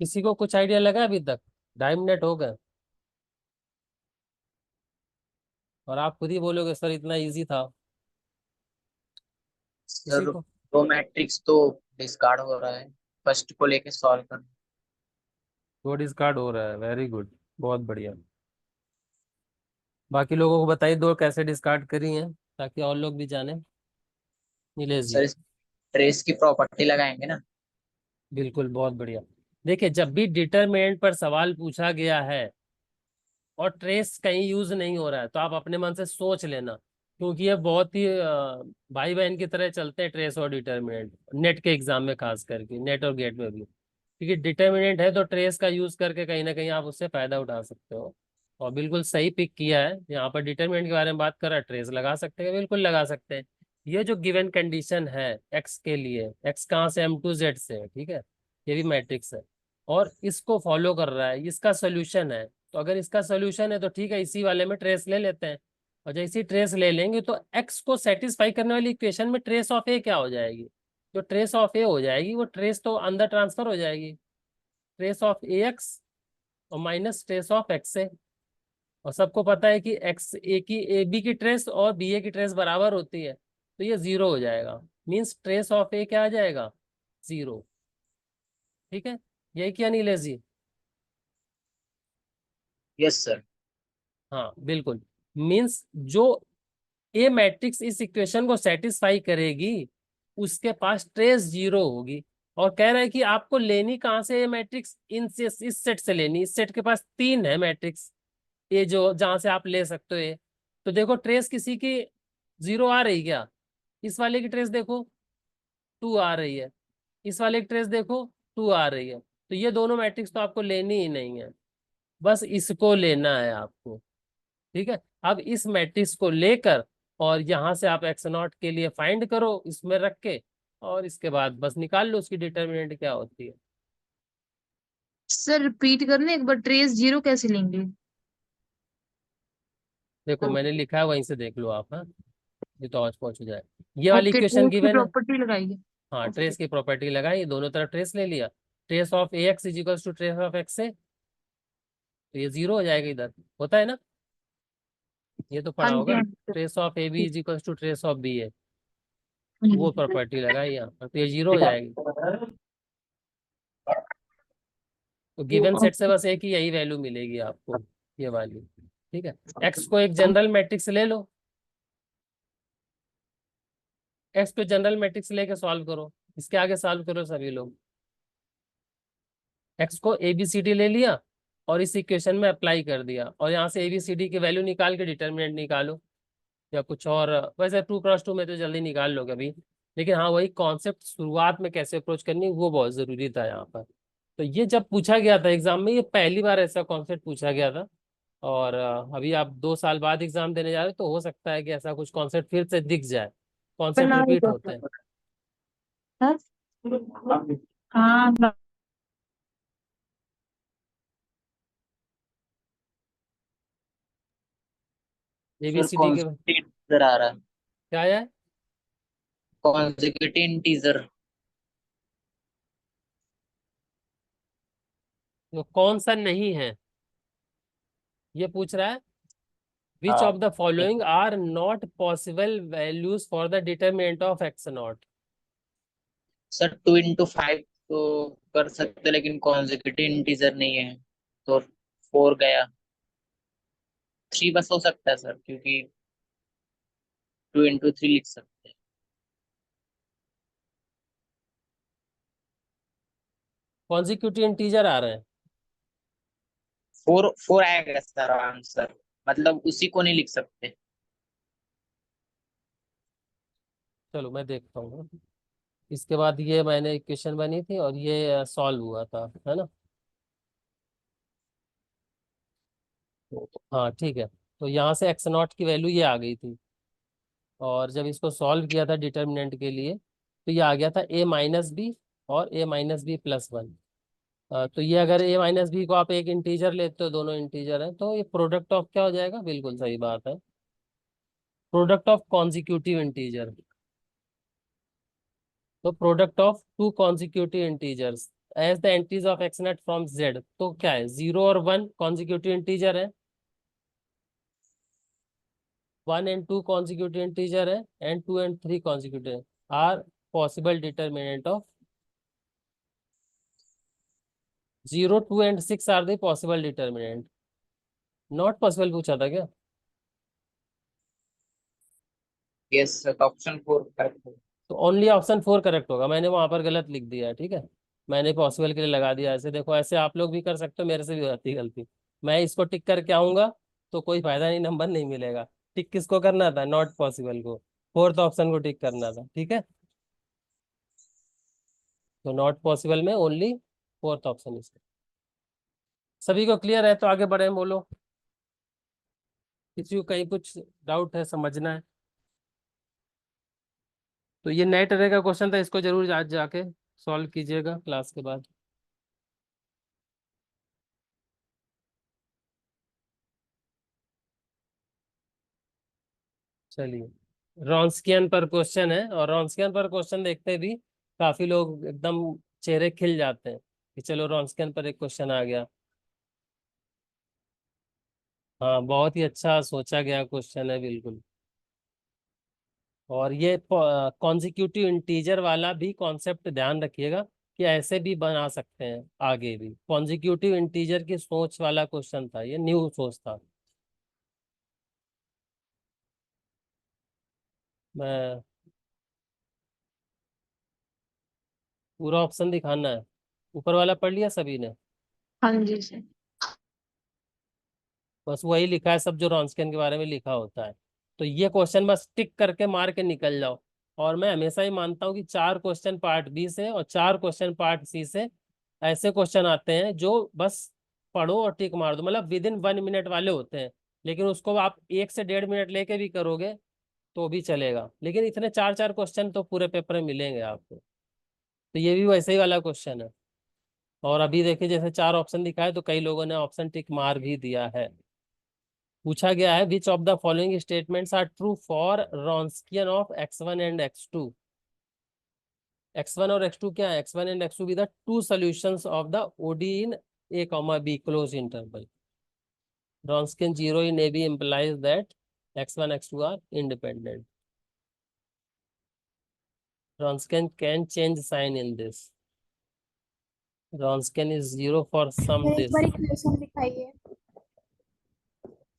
किसी को कुछ आइडिया लगा अभी तक? 2.5 मिनट हो गए और आप खुद ही बोलोगे सर इतना इजी था। किसी सर को? दो मैट्रिक्स तो डिस्कार्ड हो रहा है, फर्स्ट को लेके सॉल्व करना। वो डिस्कार्ड हो रहा है, वेरी गुड, बहुत बढ़िया। बाकी लोगों को बताइए दो कैसे डिस्कार्ड करी हैं, ताकि और लोग भी जाने। नीलेश जी। सर इस ट्रेस की प्रॉपर्टी लगाएंगे ना। बिल्कुल, बहुत बढ़िया। देखिए, जब भी डिटरमिनेंट पर सवाल पूछा गया है और ट्रेस कहीं यूज नहीं हो रहा है, तो आप अपने मन से सोच लेना, क्योंकि ये बहुत ही भाई बहन की तरह चलते हैं ट्रेस और डिटरमिनेंट, नेट के एग्जाम में खास करके, नेट और गेट में भी। क्योंकि डिटरमिनेंट है तो ट्रेस का यूज करके कहीं ना कहीं आप उससे फायदा उठा सकते हो। और बिल्कुल सही पिक किया है, यहाँ पर डिटरमिनेंट के बारे में बात कर रहा है, ट्रेस लगा सकते हैं, बिल्कुल लगा सकते हैं। ये जो गिवन कंडीशन है एक्स के लिए, एक्स कहाँ से, M to Z से है, ठीक है, ये भी मैट्रिक्स है और इसको फॉलो कर रहा है, इसका सोल्यूशन है। तो अगर इसका सोल्यूशन है तो ठीक है, इसी वाले में ट्रेस ले लेते हैं। और जैसे ही ट्रेस ले लेंगे तो एक्स को सेटिस्फाई करने वाली इक्वेशन में ट्रेस ऑफ ए क्या हो जाएगी? जो ट्रेस ऑफ ए हो जाएगी वो ट्रेस तो अंदर ट्रांसफर हो जाएगी, ट्रेस ऑफ ए एक्स और माइनस ट्रेस ऑफ एक्स ए। और सबको पता है कि एक्स ए की, ए बी की ट्रेस और बी ए की ट्रेस बराबर होती है, तो ये 0 हो जाएगा। मीन्स ट्रेस ऑफ ए क्या आ जाएगा? 0। ठीक है, यही क्या नीलेश जी? Yes sir. हाँ बिल्कुल। मीन्स जो ए मैट्रिक्स इस इक्वेशन को सेटिस्फाई करेगी उसके पास ट्रेस 0 होगी। और कह रहा है कि आपको लेनी कहाँ से ये मैट्रिक्स? इन से, इस सेट से लेनी। इस सेट के पास 3 है मैट्रिक्स, ये जो जहां से आप ले सकते हो ये। तो देखो ट्रेस किसी की 0 आ रही क्या? इस वाले की ट्रेस देखो 2 आ रही है, इस वाले की ट्रेस देखो 2 आ रही है। तो ये दोनों मैट्रिक्स तो आपको लेनी ही नहीं है, बस इसको लेना है आपको। ठीक है, अब इस मैट्रिक्स को लेकर और यहां से आप x0 के लिए फाइंड करो इसमें रख के, और इसके बाद बस निकाल लो उसकी डिटर्मिनेंट क्या होती है। सर रिपीट करने एक बार, ट्रेस 0 कैसे लेंगे? देखो मैंने लिखा है, वहीं से देख लो आप। हाँ, ये तो आज पहुंच जाए। ये वाली ओके, इक्वेशन ट्रेस की गिवन है। प्रॉपर्टी लगाइए। हाँ, ओके। ट्रेस की प्रॉपर्टी लगाई, दोनों तरफ ट्रेस ले लिया। Trace of A X is equal to trace of X से तो ये 0 हो जाएगा इधर, होता है ना, ये तो पढ़ा हाँ जी होगा, हाँ जी trace of A B is equal to trace of B है, हाँ वो जी। प्रॉपर्टी लगाई यहाँ पर, तो ये 0 हो जाएगी। तो गिवन सेट से बस एक ही यही वैल्यू मिलेगी आपको, ये वाली, ठीक है। एक्स को एक जनरल मैट्रिक्स ले लो, एक्स को जनरल मैट्रिक्स लेके सॉल्व करो, इसके आगे सॉल्व करो सभी लोग। एक्स को ए बी सी डी ले लिया और इस इक्वेशन में अप्लाई कर दिया, और यहाँ से ए बी सी डी की वैल्यू निकाल के डिटर्मिनेंट निकालो, या कुछ और, वैसे 2x2 में तो जल्दी निकाल लोगे अभी, लेकिन हाँ वही कॉन्सेप्ट शुरुआत में कैसे अप्रोच करनी है, वो बहुत जरूरी था यहाँ पर। तो ये जब पूछा गया था एग्जाम में, ये पहली बार ऐसा कॉन्सेप्ट पूछा गया था, और अभी आप 2 साल बाद एग्जाम देने जा रहे हो, तो हो सकता है कि ऐसा कुछ कॉन्सेप्ट फिर से दिख जाए, कॉन्सेप्ट बना रिपीट दो। होते हैं। हाँ हाँ सर एबीसीडी के कॉन्सेक्यूटिव इंटीजर आ रहा है, क्या आया है? Consecutive integer. तो कौन सा नहीं है ये पूछ रहा है। विच हाँ of the following are not possible values for the determinant of X not. Sir 2 into 5 तो कर सकते, लेकिन कॉन्सेक्यूटिव इंटीजर नहीं है, तो 4 गया। 3 बस हो सकता है सर, क्योंकि 2 into 3 लिख सकते हैं। कॉन्जिक्यूटिव इंटीजर आ रहे हैं। 4 आएगा सर आंसर, मतलब उसी को नहीं लिख सकते। चलो मैं देखता हूँ। इसके बाद ये मैंने इक्वेशन बनी थी और ये सॉल्व हुआ था, है ना। हाँ ठीक है, तो यहाँ से एक्स नॉट की वैल्यू ये आ गई थी, और जब इसको सॉल्व किया था डिटर्मिनेंट के लिए, तो ये आ गया था a माइनस बी और a माइनस बी प्लस 1। तो ये अगर a माइनस बी को आप एक इंटीजर लेते हो, दोनों इंटीजर हैं, तो ये प्रोडक्ट ऑफ क्या हो जाएगा, बिल्कुल सही बात है, प्रोडक्ट ऑफ कॉन्जिक्यूटिव इंटीजर। तो product of two consecutive integers as the entries of X not from Z, तो क्या है, 0 और 1 कॉन्जिक्यूटिव इंटीजर है, 1 and 2 consecutive integer है, and 2 and 3 consecutive are possible determinant of 0, 2 and 6 are the possible determinant, not possible पूछा था क्या? Yes sir, option 4 correct है। तो ओनली ऑप्शन 4 करेक्ट होगा, मैंने वहां पर गलत लिख दिया है, ठीक है, मैंने पॉसिबल के लिए लगा दिया ऐसे, देखो ऐसे आप लोग भी कर सकते हो, मेरे से भी हो जाती है गलती। मैं इसको टिक करके आऊंगा तो कोई फायदा नहीं, नंबर नहीं मिलेगा। टिक किसको करना था, नॉट पॉसिबल को, फोर्थ ऑप्शन को टिक करना था, ठीक है। तो नॉट पॉसिबल में ओनली फोर्थ ऑप्शन इसका। सभी को क्लियर है तो आगे बढ़े, बोलो, किसी को कहीं कुछ डाउट है, समझना है। तो ये नए तरह का क्वेश्चन था, इसको जरूर आज जाके सॉल्व कीजिएगा क्लास के बाद। चलिए, रॉन्स्कियन पर क्वेश्चन है, और रॉन्स्कियन पर क्वेश्चन देखते भी काफी लोग एकदम चेहरे खिल जाते हैं कि चलो रॉन्स्कियन पर एक क्वेश्चन आ गया। हाँ बहुत ही अच्छा सोचा गया क्वेश्चन है, बिल्कुल। और ये कॉन्जिक्यूटिव इंटीजर वाला भी कॉन्सेप्ट ध्यान रखिएगा कि ऐसे भी बना सकते हैं आगे भी, कॉन्जिक्यूटिव इंटीजर की सोच वाला क्वेश्चन था, ये न्यू सोच था। मैं पूरा ऑप्शन दिखाना है, ऊपर वाला पढ़ लिया सभी ने, हाँ जी सर। बस वही लिखा है सब जो रॉन्स्कियन के बारे में लिखा होता है। तो ये क्वेश्चन बस टिक करके मार के निकल जाओ। और मैं हमेशा ही मानता हूँ कि 4 क्वेश्चन पार्ट बी से और 4 क्वेश्चन पार्ट सी से ऐसे क्वेश्चन आते हैं जो बस पढ़ो और टिक मार दो, मतलब विद इन 1 मिनट वाले होते हैं, लेकिन उसको आप 1 से 1.5 मिनट लेके भी करोगे तो भी चलेगा, लेकिन इतने 4 क्वेश्चन तो पूरे पेपर में मिलेंगे आपको। तो ये भी वैसे ही वाला क्वेश्चन है। और अभी देखिए जैसे 4 ऑप्शन दिखाए तो कई लोगों ने ऑप्शन टिक मार भी दिया है। पूछा गया है which of the following statements are true for Wronskian of x1 and x2। x1 और x2 क्या है, x1 and x2 be the two solutions of the ODE in a, b close interval. Wronskian zero in AB implies that x1 x2 are independent. Wronskian can change sign in this. Wronskian is zero for some फिर एक बार this. Equation दिखाइए,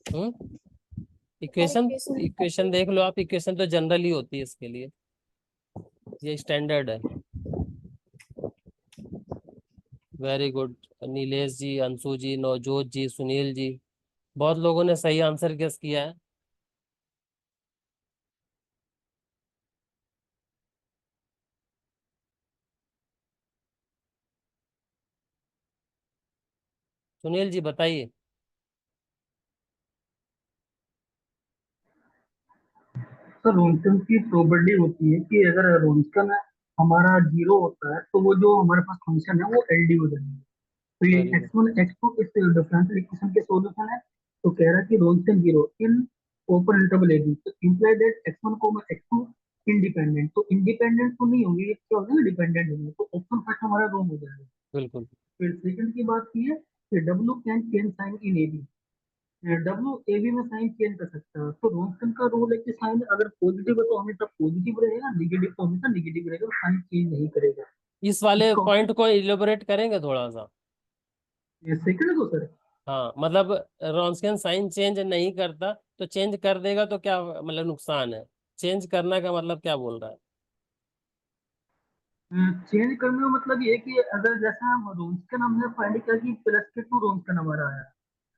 हम्म एक बार equation equation equation दिखाइए। देख लो आप, equation तो general ही होती है इसके लिए, ये स्टैंडर्ड है। वेरी गुड नीलेश जी, अंशु जी, नवजोत जी, सुनील जी, बहुत लोगों ने सही आंसर गेस किया है। सुनील जी बताइए। सर रोन्सन की प्रॉपर्टी होती है कि अगर रोन्सन हमारा जीरो होता है तो वो जो हमारे पास फंक्शन है वो एलडी हो जाएगा। तो ये वेरी गुड। x1 x2 इस डिफरेंशियल इक्वेशन के सॉल्यूशन है। तो कह रहा है कि Wronskian zero in open interval A B, तो imply that x1 x2 independent. तो इंडिपेंडेंट तो नहीं होंगे, ये क्या होगा, डिपेंडेंट होंगे। तो ऑप्शन फर्स्ट हमारा रॉन्ग हो जाएगा। बिल्कुल। फिर सेकंड की बात की है कि W can change sign in AB, W A B में साइन चेंज कर सकता है। तो रोन्सन का रूल है कि साइन अगर पॉजिटिव है तो हमेशा पॉजिटिव रहेगा, नेगेटिव तो हमेशा नेगेटिव रहेगा, साइन चेंज नहीं करेगा। इस वाले इसका पॉइंट को इलेबोरेट करेंगे थोड़ा सा। ये सेकंड है तो सर। हाँ मतलब रॉन्स्कियन साइन चेंज नहीं करता, तो चेंज कर देगा तो क्या मतलब नुकसान है? चेंज करना का मतलब क्या बोल रहा है? चेंज करने का मतलब ये है कि अगर जैसा हम रोन्सकन हमने फाइंड किया कि प्लस के टू रोन्सकन हमारा आया,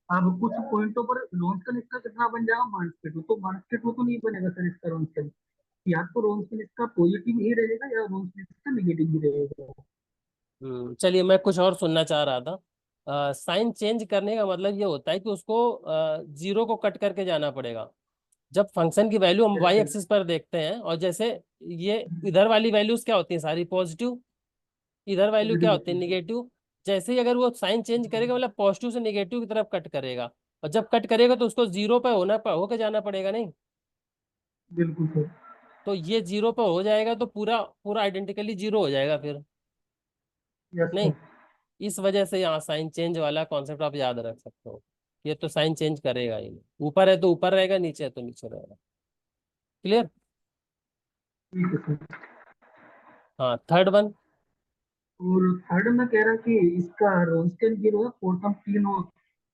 अब कुछ पॉइंटों पर रोन्सकन इसका कितना बन जाएगा, माइनस के टू। तो माइनस के टू तो नहीं बनेगा सर इसका रोन्सकन, या तो रोन्सकन इसका पॉजिटिव ही रहेगा या रोन्सकन इसका नेगेटिव ही रहेगा। चलिए मैं कुछ और सुनना चाह रहा था। साइन चेंज करने का मतलब ये होता है कि उसको जीरो को कट करके जाना पड़ेगा। जब फंक्शन की वैल्यू हम वाई अच्छा। एक्सिस पर देखते हैं, और जैसे ये इधर वाली वैल्यूज क्या होती हैं, सारी पॉजिटिव, इधर वैल्यू क्या पॉजिटिव होती होती है, है। निगेटिव। जैसे ही अगर वो साइन चेंज करेगा मतलब पॉजिटिव से निगेटिव की तरफ कट करेगा, और जब कट करेगा तो उसको जीरो पे होके जाना पड़ेगा नहीं। बिल्कुल सर। तो ये जीरो पे हो जाएगा तो पूरा पूरा आइडेंटिकली जीरो हो जाएगा फिर। यस नहीं, सर। इस वजह से यहाँ साइन चेंज वाला कॉन्सेप्ट आप याद रख सकते हो। ये तो साइन चेंज करेगा ही नहीं, ऊपर है तो ऊपर रहेगा, नीचे है तो नीचे रहेगा। क्लियर? ठीक है सर। हाँ थर्ड वन। और थर्ड में कह रहा कि इसका रोन्सकन जीरो है फॉर सम तीनों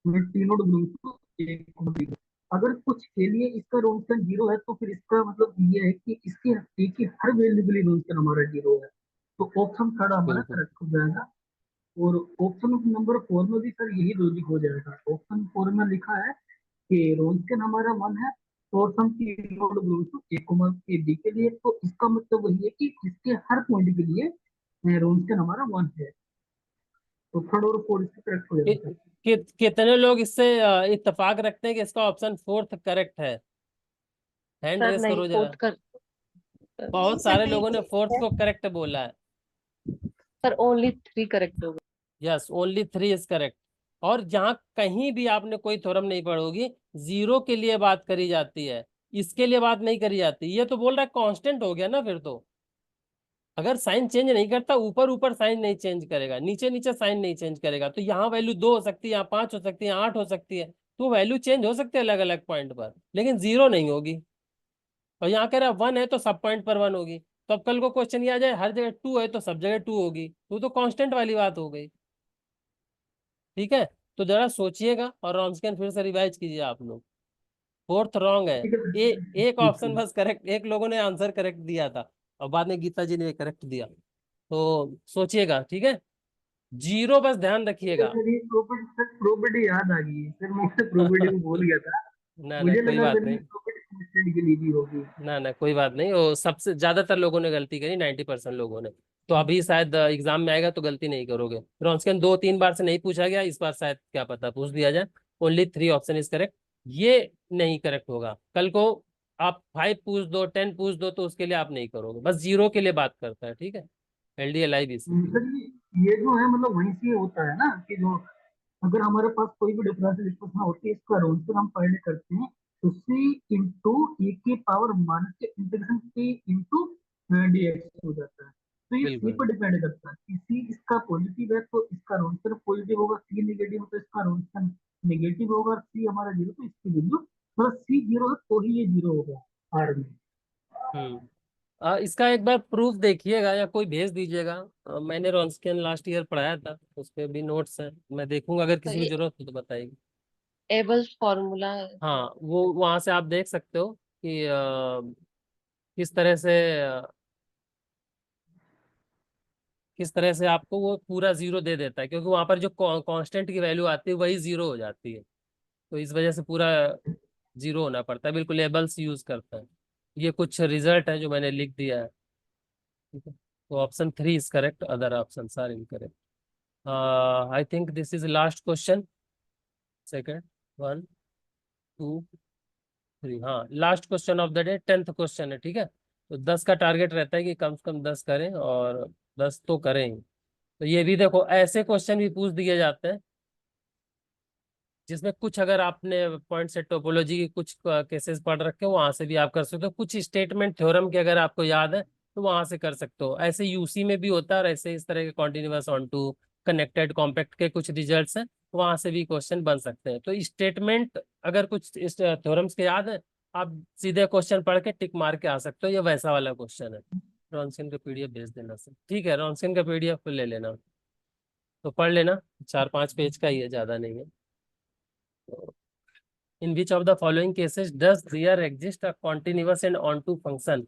में, तीनों डब्ल्यू को एक को भी। अगर कुछ के लिए इसका रोन्सकन जीरो है तो फिर इसका मतलब ये है कि इसके एक ही हर वैल्यू के लिए रोन्सकन हमारा जीरो है। तो ऑप्शन थर्ड हमारा बिल्कुल। करेक्ट हो जाएगा। और ऑप्शन नंबर फोर में भी सर यही लॉजिक हो जाएगा। ऑप्शन फोर में लिखा है कि रोन्सकन हमारा वन है और सम तीनों डब्ल्यू एक कोमा के डी के लिए। तो इसका मतलब वही है कि इसके हर पॉइंट के लिए रोन्सकन हमारा वन है। तो थर्ड और फोर्थ इससे करेक्ट हो जाएगा। कितने लोग इससे इत्तेफाक रखते हैं कि इसका ऑप्शन फोर्थ करेक्ट है? हैंड सर रेस नहीं, करो जरा। फोर्थ कर नहीं बहुत सर, सारे नहीं लोगों ने फोर्थ है। को करेक्ट बोला है। सर ओनली 3 करेक्ट होगा। Yes only 3 is correct. और जहां कहीं भी आपने कोई थ्योरम नहीं पढ़ोगी, जीरो के लिए बात करी जाती है, इसके लिए बात नहीं करी जाती। ये तो बोल रहा है कांस्टेंट हो गया ना फिर तो। अगर साइन चेंज नहीं करता, ऊपर ऊपर साइन नहीं चेंज करेगा, नीचे नीचे साइन नहीं चेंज करेगा, तो यहाँ वैल्यू 2 हो सकती है, यहाँ 5 हो सकती है, यहाँ 8 हो सकती है। तो वैल्यू चेंज हो सकती है अलग अलग पॉइंट पर, लेकिन जीरो नहीं होगी। और यहाँ कह रहा है 1 है तो सब पॉइंट पर 1 होगी। तो अब कल को क्वेश्चन ये आ जाए हर जगह 2 है तो सब जगह 2 होगी, तो कांस्टेंट वाली बात हो गई। ठीक है, तो जरा सोचिएगा और रॉन्सकियन फिर से रिवाइज कीजिए आप लोग। फोर्थ रॉन्ग है। ठीक है ए एक ठीक ऑप्शन है। बस करेक्ट, एक लोगों ने आंसर करेक्ट दिया था और बाद में गीता जी ने करेक्ट दिया। तो सोचिएगा, ठीक है। जीरो बस ध्यान ठीक है रखिएगा। सर, ये प्रॉपर्टी याद आ गई है सर, मैं प्रॉपर्टी को भूल गया था। ना ना मुझे कोई लगा बात सर ये नहीं। प्रॉपर्टी कांस्टेंट के लिए भी होगी। ना ना कोई बात नहीं, वो सबसे ज्यादातर लोगों ने गलती करी, 90% लोगों ने। तो अभी शायद एग्जाम में आएगा तो गलती नहीं करोगे। रॉन्सकियन 2-3 बार से नहीं पूछा गया, इस बार शायद क्या पता पूछ दिया जाए। Only 3 option is correct. ये नहीं करेक्ट होगा। कल को आप 5 पूछ दो, 10 पूछ दो, तो उसके लिए आप नहीं करोगे, बस जीरो के लिए बात करता है। ठीक है, एलडीए लाइव इसी। सर ये जो है मतलब वहीं से होता है ना कि जो अगर हमारे पास कोई भी डिफरेंशियल इक्वेशन होती है, इसका रोन्सन हम फाइंड करते हैं तो सी इंटू ई की पावर माइनस के इंटीग्रेशन सी इंटू डीएक्स हो जाता है। तो ये सी बिल्कुल। पर डिपेंड करता है कि सी इसका पॉजिटिव है तो इसका रोन्सन पॉजिटिव होगा, सी नेगेटिव है तो इसका रोन्सन नेगेटिव होगा, सी हमारा जीरो, तो इसकी वैल्यू प्लस सी जीरो है तो ही ये जीरो होगा आर में। इसका एक बार प्रूफ देखिएगा या कोई भेज दीजिएगा। मैंने रॉन्स्कियन लास्ट ईयर पढ़ाया था, उस पे भी नोट्स है, मैं देखूंगा, अगर तो किसी को ये जरूरत हो तो बताइए। एबल्स फॉर्मूला हाँ, वो वहां से आप देख सकते हो कि किस तरह से किस तरह से आपको वो पूरा जीरो दे देता है, क्योंकि वहां पर जो कांस्टेंट की वैल्यू आती है वही जीरो हो जाती है, तो इस वजह से पूरा जीरो होना पड़ता है, बिल्कुल लेबल्स यूज करता है। ये कुछ रिजल्ट है जो मैंने लिख दिया है। ठीक है, तो option 3 is correct, other option are incorrect. I think this is last question, second, 1 2 3, हाँ last question of the day, 10th question है। ठीक है, तो 10 का टारगेट रहता है कि कम से कम 10 करें, और 10 तो करें ही। तो ये भी देखो, ऐसे क्वेश्चन भी पूछ दिए जाते हैं जिसमें कुछ, अगर आपने पॉइंट से टोपोलॉजी की कुछ केसेस पढ़ रखे हो वहां से भी आप कर सकते हो, कुछ स्टेटमेंट थ्योरम के अगर आपको याद है तो वहां से कर सकते हो। ऐसे यूसी में भी होता है, और ऐसे इस तरह के continuous on to connected compact के कुछ रिजल्ट्स हैं, वहां से भी क्वेश्चन बन सकते हैं। तो स्टेटमेंट अगर कुछ इस थ्योरम्स के याद है, आप सीधे क्वेश्चन पढ़ के टिक मार के आ सकते हो, ये वैसा वाला क्वेश्चन है। रॉन्सन का पीडीएफ भेज देना सर, ठीक है, रॉन्सन का पीडीएफ ले लेना, तो पढ़ लेना, 4-5 पेज का ही है, ज्यादा नहीं है। In which of the following cases does there exist a continuous and onto function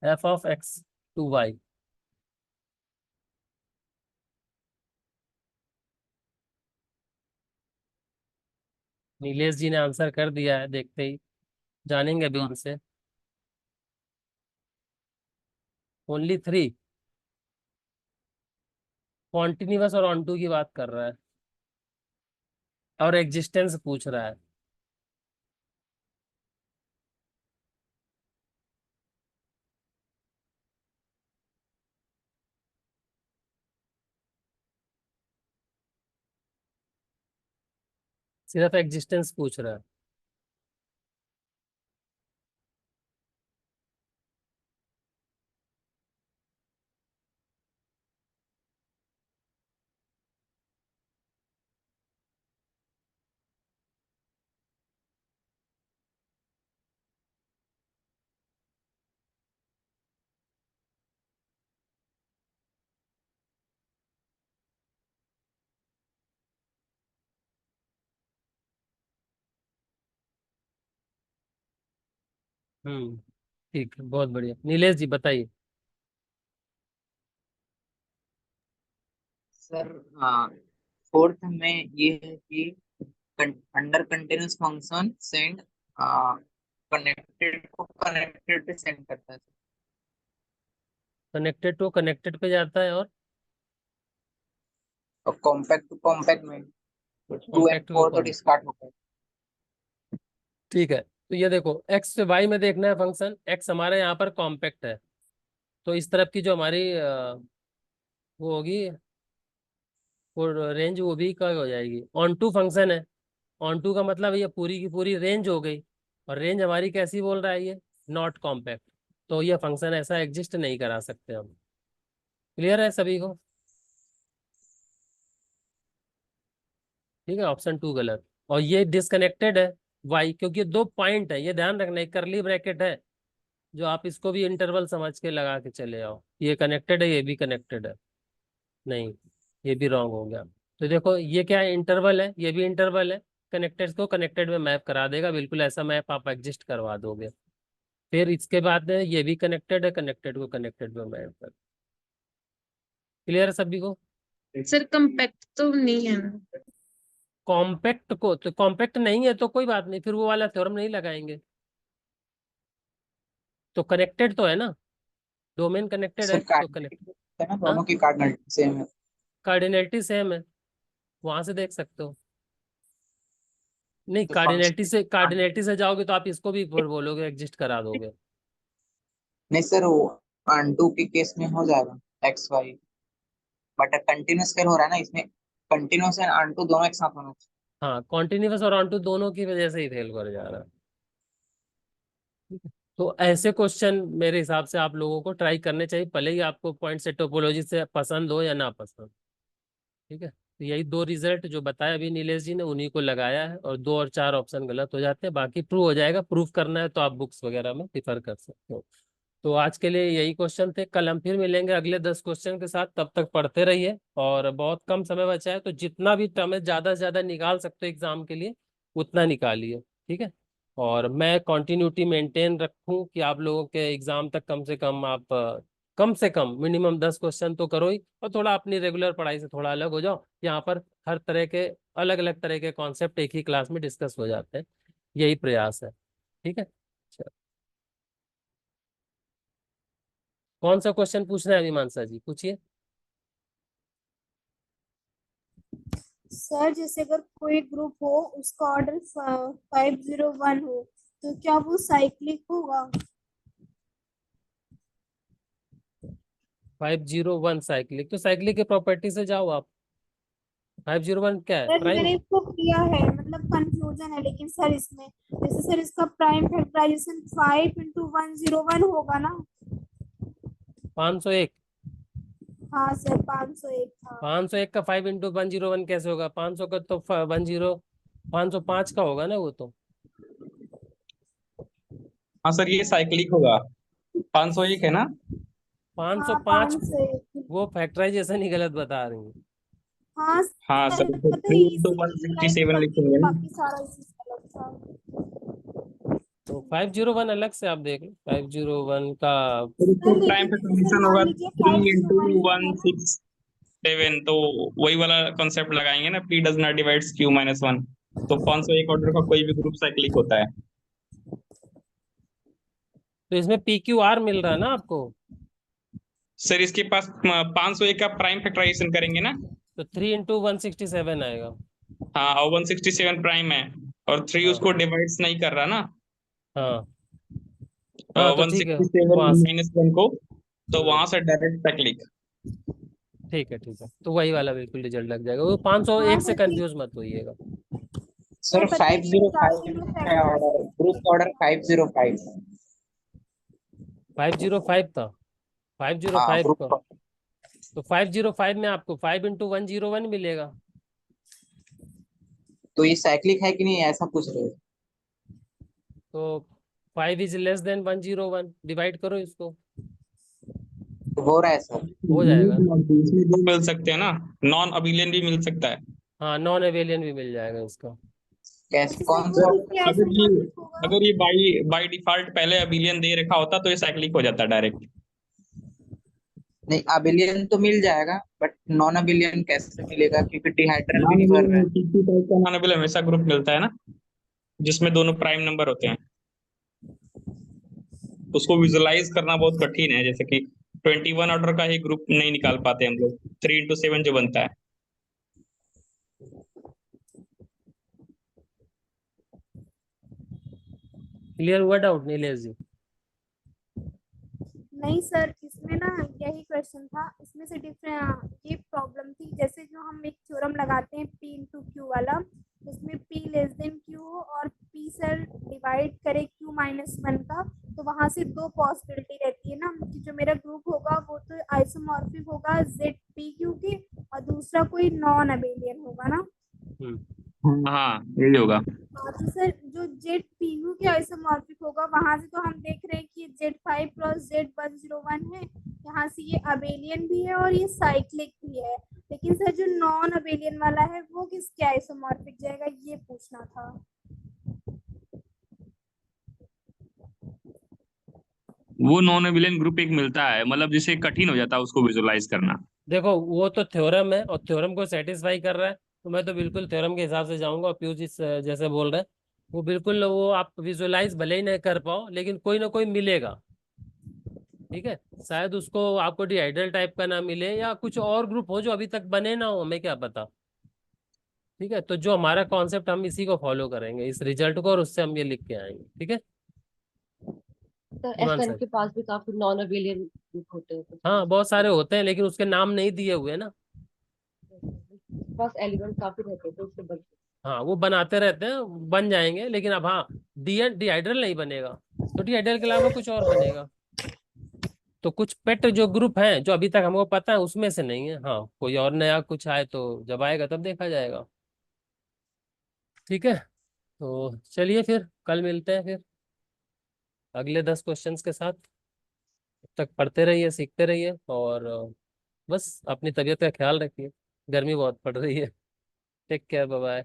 f of x to y? Nilesh जी ने आंसर कर दिया है, देखते ही जानेंगे अभी उनसे। ओनली 3 कॉन्टिन्यूअस और ऑनटू की बात कर रहा है, और एग्जिस्टेंस पूछ रहा है। सिर्फ एग्जिस्टेंस पूछ रहा है। ठीक है, बहुत बढ़िया, नीलेश जी बताइए। सर फोर्थ में ये है कि under continuous function send connected को कनेक्टेड पे सेंड करता है। कनेक्टेड टू कनेक्टेड पे जाता है, और और कॉम्पैक्ट टू कॉम्पैक्ट में 2 एंड कॉम्पैक्ट को 4 तो डिस्कार्ड होता है। ठीक है, तो ये देखो एक्स से वाई में देखना है फंक्शन, एक्स हमारे यहाँ पर कॉम्पैक्ट है, तो इस तरफ की जो हमारी वो होगी, वो रेंज वो भी क्या हो जाएगी, ऑन टू फंक्शन है। ऑन टू का मतलब ये पूरी की पूरी रेंज हो गई, और रेंज हमारी कैसी बोल रहा है ये, नॉट कॉम्पैक्ट, तो ये फंक्शन ऐसा एग्जिस्ट नहीं करा सकते हम। क्लियर है सभी को? ठीक है, ऑप्शन 2 गलत। और ये डिसकनेक्टेड है वाई, क्योंकि ये 2 पॉइंट है, ये ध्यान रखना, एक करली ब्रैकेट है, जो आप इसको भी इंटरवल समझ के लगा के चले आओ, ये कनेक्टेड है, ये भी कनेक्टेड है, नहीं, ये भी रॉन्ग हो गया। तो देखो ये क्या है, इंटरवल है, ये भी इंटरवल है, कनेक्टेड को कनेक्टेड में मैप करा देगा, बिल्कुल ऐसा मैप आप एग्जिस्ट करवा दोगे। फिर इसके बाद ये भी कनेक्टेड है, कनेक्टेड को कनेक्टेड में मैप कर। क्लियर है सभी को? सर कम्पैक्ट तो नहीं है ना? कॉम्पैक्ट को, तो कॉम्पैक्ट नहीं है तो कोई बात नहीं, फिर वो वाला थ्योरम नहीं लगाएंगे, तो कनेक्टेड तो है ना, डोमेन कनेक्टेड सर है तो कनेक्ट। कार्डिनलिटी है ना, हाँ, दोनों की कार्डिनलिटी सेम है। कार्डिनलिटी सेम है, वहां से देख सकते हो। नहीं, तो कार्डिनलिटी से जाओगे तो आप इसको भी फिर बोलोगे एग्जिस्ट करा दोगे। नहीं सर, वो अनटू के केस में हो जाएगा एक्स वाई, बट कंटिन्यूस कर हो रहा है ना इसमें, कंटिन्यूस एंड अनटू दोनों एक साथ होना चाहिए। हाँ, कॉन्टिन्यूस और ऑन टू दोनों की वजह से ही फेल कर जा रहा है। ठीक है? तो ऐसे क्वेश्चन मेरे हिसाब से आप लोगों को ट्राई करने चाहिए, भले ही आपको पॉइंट से टोपोलॉजी से पसंद हो या ना पसंद। ठीक है। तो यही दो रिजल्ट जो बताया अभी नीलेश जी ने, उन्हीं को लगाया है, और 2 और 4 ऑप्शन गलत हो जाते हैं, बाकी प्रूव हो जाएगा। प्रूफ करना है तो आप बुक्स वगैरह में रिफर कर सकते हो। तो आज के लिए यही क्वेश्चन थे, कल हम फिर मिलेंगे अगले 10 क्वेश्चन के साथ। तब तक पढ़ते रहिए, और बहुत कम समय बचा है, तो जितना भी टर्म है ज्यादा से ज्यादा निकाल सकते हो एग्जाम के लिए उतना निकालिए, ठीक है। और मैं कंटिन्यूटी मेंटेन रखूं कि आप लोगों के एग्जाम तक कम से कम आप कम से कम मिनिमम 10 क्वेश्चन तो करो ही, और थोड़ा अपनी रेगुलर पढ़ाई से थोड़ा अलग हो जाओ। यहाँ पर हर तरह के अलग अलग तरह के कॉन्सेप्ट एक ही क्लास में डिस्कस हो जाते हैं, यही प्रयास है, ठीक है। चलो, कौन सा क्वेश्चन पूछना है अभी मानसा जी, पूछिए। सर जैसे अगर कोई ग्रुप हो उसका ऑर्डर 501 हो तो क्या वो साइक्लिक होगा? 501 साइक्लिक, तो साइक्लिक के प्रॉपर्टी से जाओ आप। 501 क्या है, सर प्राइम। मैंने इसको किया है, मतलब कंफ्यूजन है लेकिन सर इसमें, जैसे सर इसका प्राइम फैक्टराइजेशन 5 into 101 होगा ना? 501। हाँ सर 501 था। 501 का 5 into 101 कैसे होगा? 500 का तो 505 का होगा ना वो तो। हाँ सर, ये साइक्लिक होगा। 501 है ना? 505 501। वो फैक्टराइजेशन ही गलत बता रही है। हाँ हाँ सर सर, तो पता है 3 into 167 लिखेंगे ना। बाकी सारा इसी से अलग था। तो 501 अलग से आप देख लो, 501 का। फिर इसको सर प्राइम लेकिन जैसे सर फैक्टराइजेशन होगा मान लीजिए 3 into 167, तो वही वाला कॉन्सेप्ट लगाएंगे ना, P does not divides Q-1। तो 501 ऑर्डर का कोई भी ग्रुप साइक्लिक होता है। तो इसमें PQR मिल रहा है ना आपको, सर इसके पास 501 का प्राइम फैक्टराइजेशन करेंगे ना। तो 3 into 167 आएगा। हाँ, और 167 प्राइम है, और 3 हाँ उसको डिवाइड्स नहीं कर रहा ना। हाँ हाँ, तो वन ठीक है, सिक्सटी सेवन वहां से। माइनस वन को, तो वहां हम्म, से डायरेक्ट साइक्लिक। ठीक है ठीक है, तो वही वाला बिल्कुल रिजल्ट लग जाएगा। वो हाँ 501 से सर ठीक। कंफ्यूज मत होइएगा। सर सर बताइए 505 है ऑर्डर, ग्रुप ऑर्डर 505। 505 था, हाँ 505 का। ग्रुप। तो 505 में आपको 5 into 101 मिलेगा। तो ये साइक्लिक है कि नहीं, ऐसा पूछ रहे हो? तो 5 is less than 101, डिवाइड करो इसको, तो हो रहा है सर। हो जाएगा ना। इसमें दो मिल सकते हैं ना, नॉन अबिलियन भी मिल सकता है। हाँ, नॉन एवेलियन भी मिल जाएगा इसका। कैसे, अच्छा सर कौन वो सा? सर किस क्या अगर ये आइसोमोर्फिक होगा? अगर ये बाई बाई डिफॉल्ट पहले अबिलियन दे रखा होता तो ये साइक्लिक हो जाता डायरेक्ट। नहीं, अबिलियन तो मिल जाएगा, बट नॉन अबिलियन कैसे मिलेगा, क्योंकि डिहाइड्रल भी नॉन नहीं भर रहा अबिलियन है। टीपी टाइप का नॉन अबिलियन हमेशा ग्रुप मिलता है ना, जिसमें दोनों प्राइम नंबर होते हैं। उसको विजुलाइज करना बहुत कठिन है, जैसे कि 21 ऑर्डर का ही ग्रुप नहीं निकाल पाते हम लोग, 3 into 7 जो बनता है। क्लियर हुआ डाउट नीलेश जी? नहीं सर इसमें ना यही क्वेश्चन था, इसमें से डिफरेंट ये प्रॉब्लम थी, जैसे जो हम एक थ्योरम लगाते हैं P into Q वाला, उसमें P लेस देन Q हो और P सर डिवाइड करे Q-1 का, तो वहां से दो पॉसिबिलिटी रहती है ना कि जो मेरा ग्रुप होगा वो तो आइसोमॉर्फिक होगा ZPQ के, और दूसरा कोई नॉन अबेलियन होगा ना। हाँ, यही होगा। हाँ तो सर जो ZPU के आइसोमॉर्फिक होगा वहां से तो हम देख रहे हैं कि Z5 + Z101 है, यहाँ से ये अबेलियन भी है और ये साइक्लिक भी है, लेकिन सर जो नॉन अबेलियन वाला है वो किसके आइसोमॉर्फिक जाएगा, ये पूछना था। वो नॉन एविलियन ग्रुप एक मिलता है, मतलब जिसे कठिन हो जाता है उसको विजुलाइज करना। देखो वो तो थ्योरम है, और थ्योरम को सेटिस्फाई कर रहा है, तो मैं तो बिल्कुल थ्योरम के हिसाब से जाऊंगा। और पीयूष जी जैसे बोल रहे हैं, वो बिल्कुल, वो आप विजुलाइज भले ही नहीं कर पाओ लेकिन कोई ना कोई मिलेगा, ठीक है। शायद उसको आपको डिहाइड्रल टाइप का ना मिले, या कुछ और ग्रुप हो जो अभी तक बने ना हो, हमें क्या पता, ठीक है। तो जो हमारा कॉन्सेप्ट, हम इसी को फॉलो करेंगे, इस रिजल्ट को, और उससे हम ये लिख के आएंगे, ठीक है। तो ईमान SN सर, के पास भी काफी नॉन अवेलियन ग्रुप होते हैं, तो फिर हाँ बहुत सारे होते हैं, लेकिन उसके नाम नहीं दिए हुए ना। उसके पास एलिमेंट काफी रहते हैं तो उससे बनते हाँ वो बनाते रहते हैं, बन जाएंगे, लेकिन अब हाँ, डिहाइड्रल नहीं बनेगा, तो डिहाइड्रल के अलावा कुछ और बनेगा। तो कुछ पेट जो ग्रुप हैं जो अभी तक हमको पता है उसमें से नहीं है। हाँ, कोई और नया कुछ आए तो जब आएगा तब देखा जाएगा। ठीक है, तो चलिए फिर कल मिलते हैं फिर अगले 10 क्वेश्चंस के साथ। तब तक पढ़ते रहिए, सीखते रहिए, और बस अपनी तबीयत का ख्याल रखिए। गर्मी बहुत पड़ रही है। Take care, bye bye.